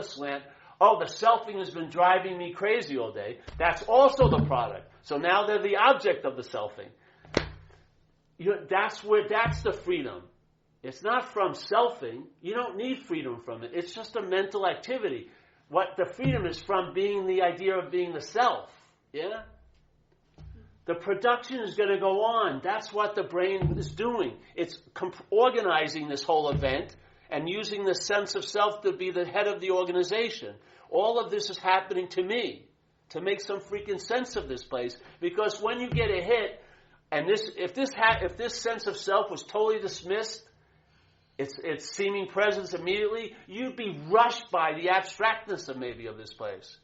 slant. Oh, the selfing has been driving me crazy all day. That's also the product. So now they're the object of the selfing. That's the freedom. It's not from selfing. You don't need freedom from it. It's just a mental activity. What the freedom is from being the idea of being the self. Yeah? The production is going to go on. That's what the brain is doing. It's organizing this whole event and using the sense of self to be the head of the organization. All of this is happening to me, to make some freaking sense of this place. Because when you get a hit, and if this sense of self was totally dismissed, its seeming presence immediately, you'd be rushed by the abstractness of this place.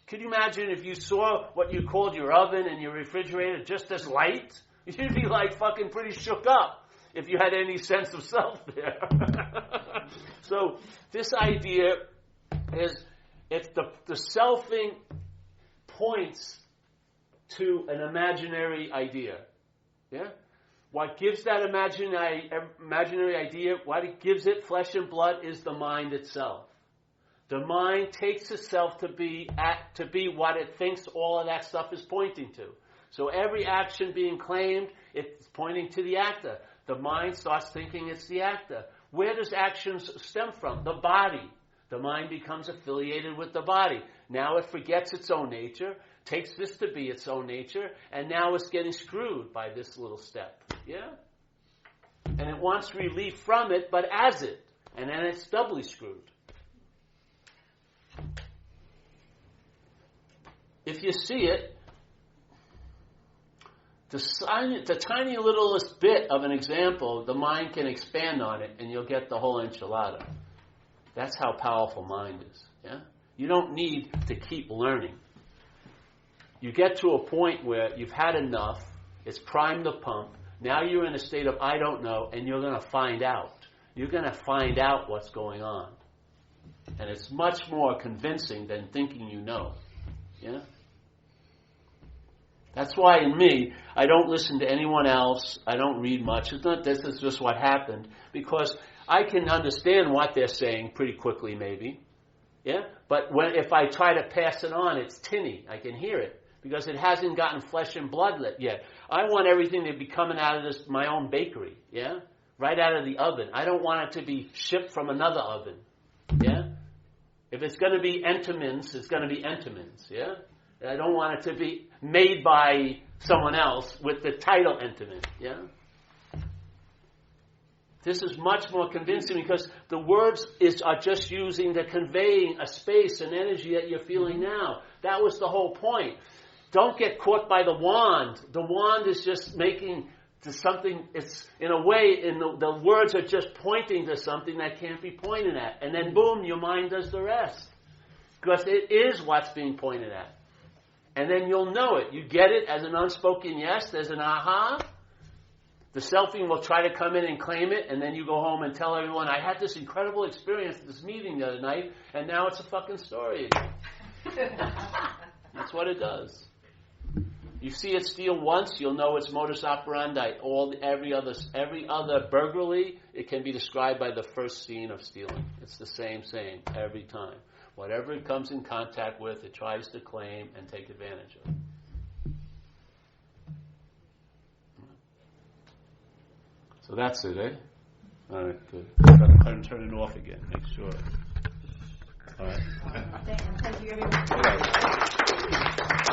Could you imagine if you saw what you called your oven and your refrigerator just as light? You'd be like fucking pretty shook up if you had any sense of self there. So this idea is, if the selfing points to an imaginary idea. Yeah? What gives that imaginary idea, what it gives it flesh and blood, is the mind itself. The mind takes itself to be what it thinks all of that stuff is pointing to. So every action being claimed, it's pointing to the actor. The mind starts thinking it's the actor. Where does actions stem from? The body. The mind becomes affiliated with the body. Now it forgets its own nature, takes this to be its own nature, and now it's getting screwed by this little step. Yeah? And it wants relief from it, but as it. And then it's doubly screwed. If you see it, the tiny littlest bit of an example, the mind can expand on it, and you'll get the whole enchilada. That's how powerful mind is. Yeah? You don't need to keep learning. You get to a point where you've had enough, it's primed the pump, now you're in a state of I don't know, and you're going to find out. You're going to find out what's going on. And it's much more convincing than thinking you know. Yeah? That's why in me, I don't listen to anyone else. I don't read much. It's not this is just what happened. Because I can understand what they're saying pretty quickly maybe. Yeah? But if I try to pass it on, it's tinny. I can hear it. Because it hasn't gotten flesh and blood yet. I want everything to be coming out of my own bakery. Yeah? Right out of the oven. I don't want it to be shipped from another oven. Yeah? If it's going to be Entenmann's, it's going to be Entenmann's. Yeah? I don't want it to be made by someone else with the title Entenmann. Yeah? This is much more convincing because the words are just using to conveying a space and energy that you're feeling now. That was the whole point. Don't get caught by the wand. The wand is just making to something, it's in a way, the words are just pointing to something that can't be pointed at. And then boom, your mind does the rest. Because it is what's being pointed at. And then you'll know it. You get it as an unspoken yes, there's an aha. The selfing will try to come in and claim it, and then you go home and tell everyone, I had this incredible experience at this meeting the other night, and now it's a fucking story again. That's what it does. You see it steal once, you'll know its modus operandi. Every other burglary, it can be described by the first scene of stealing. It's the same every time. Whatever it comes in contact with, it tries to claim and take advantage of. So that's it, eh? All right, good. I'm turning it off again. Make sure. All right. Thank you, everyone. All right.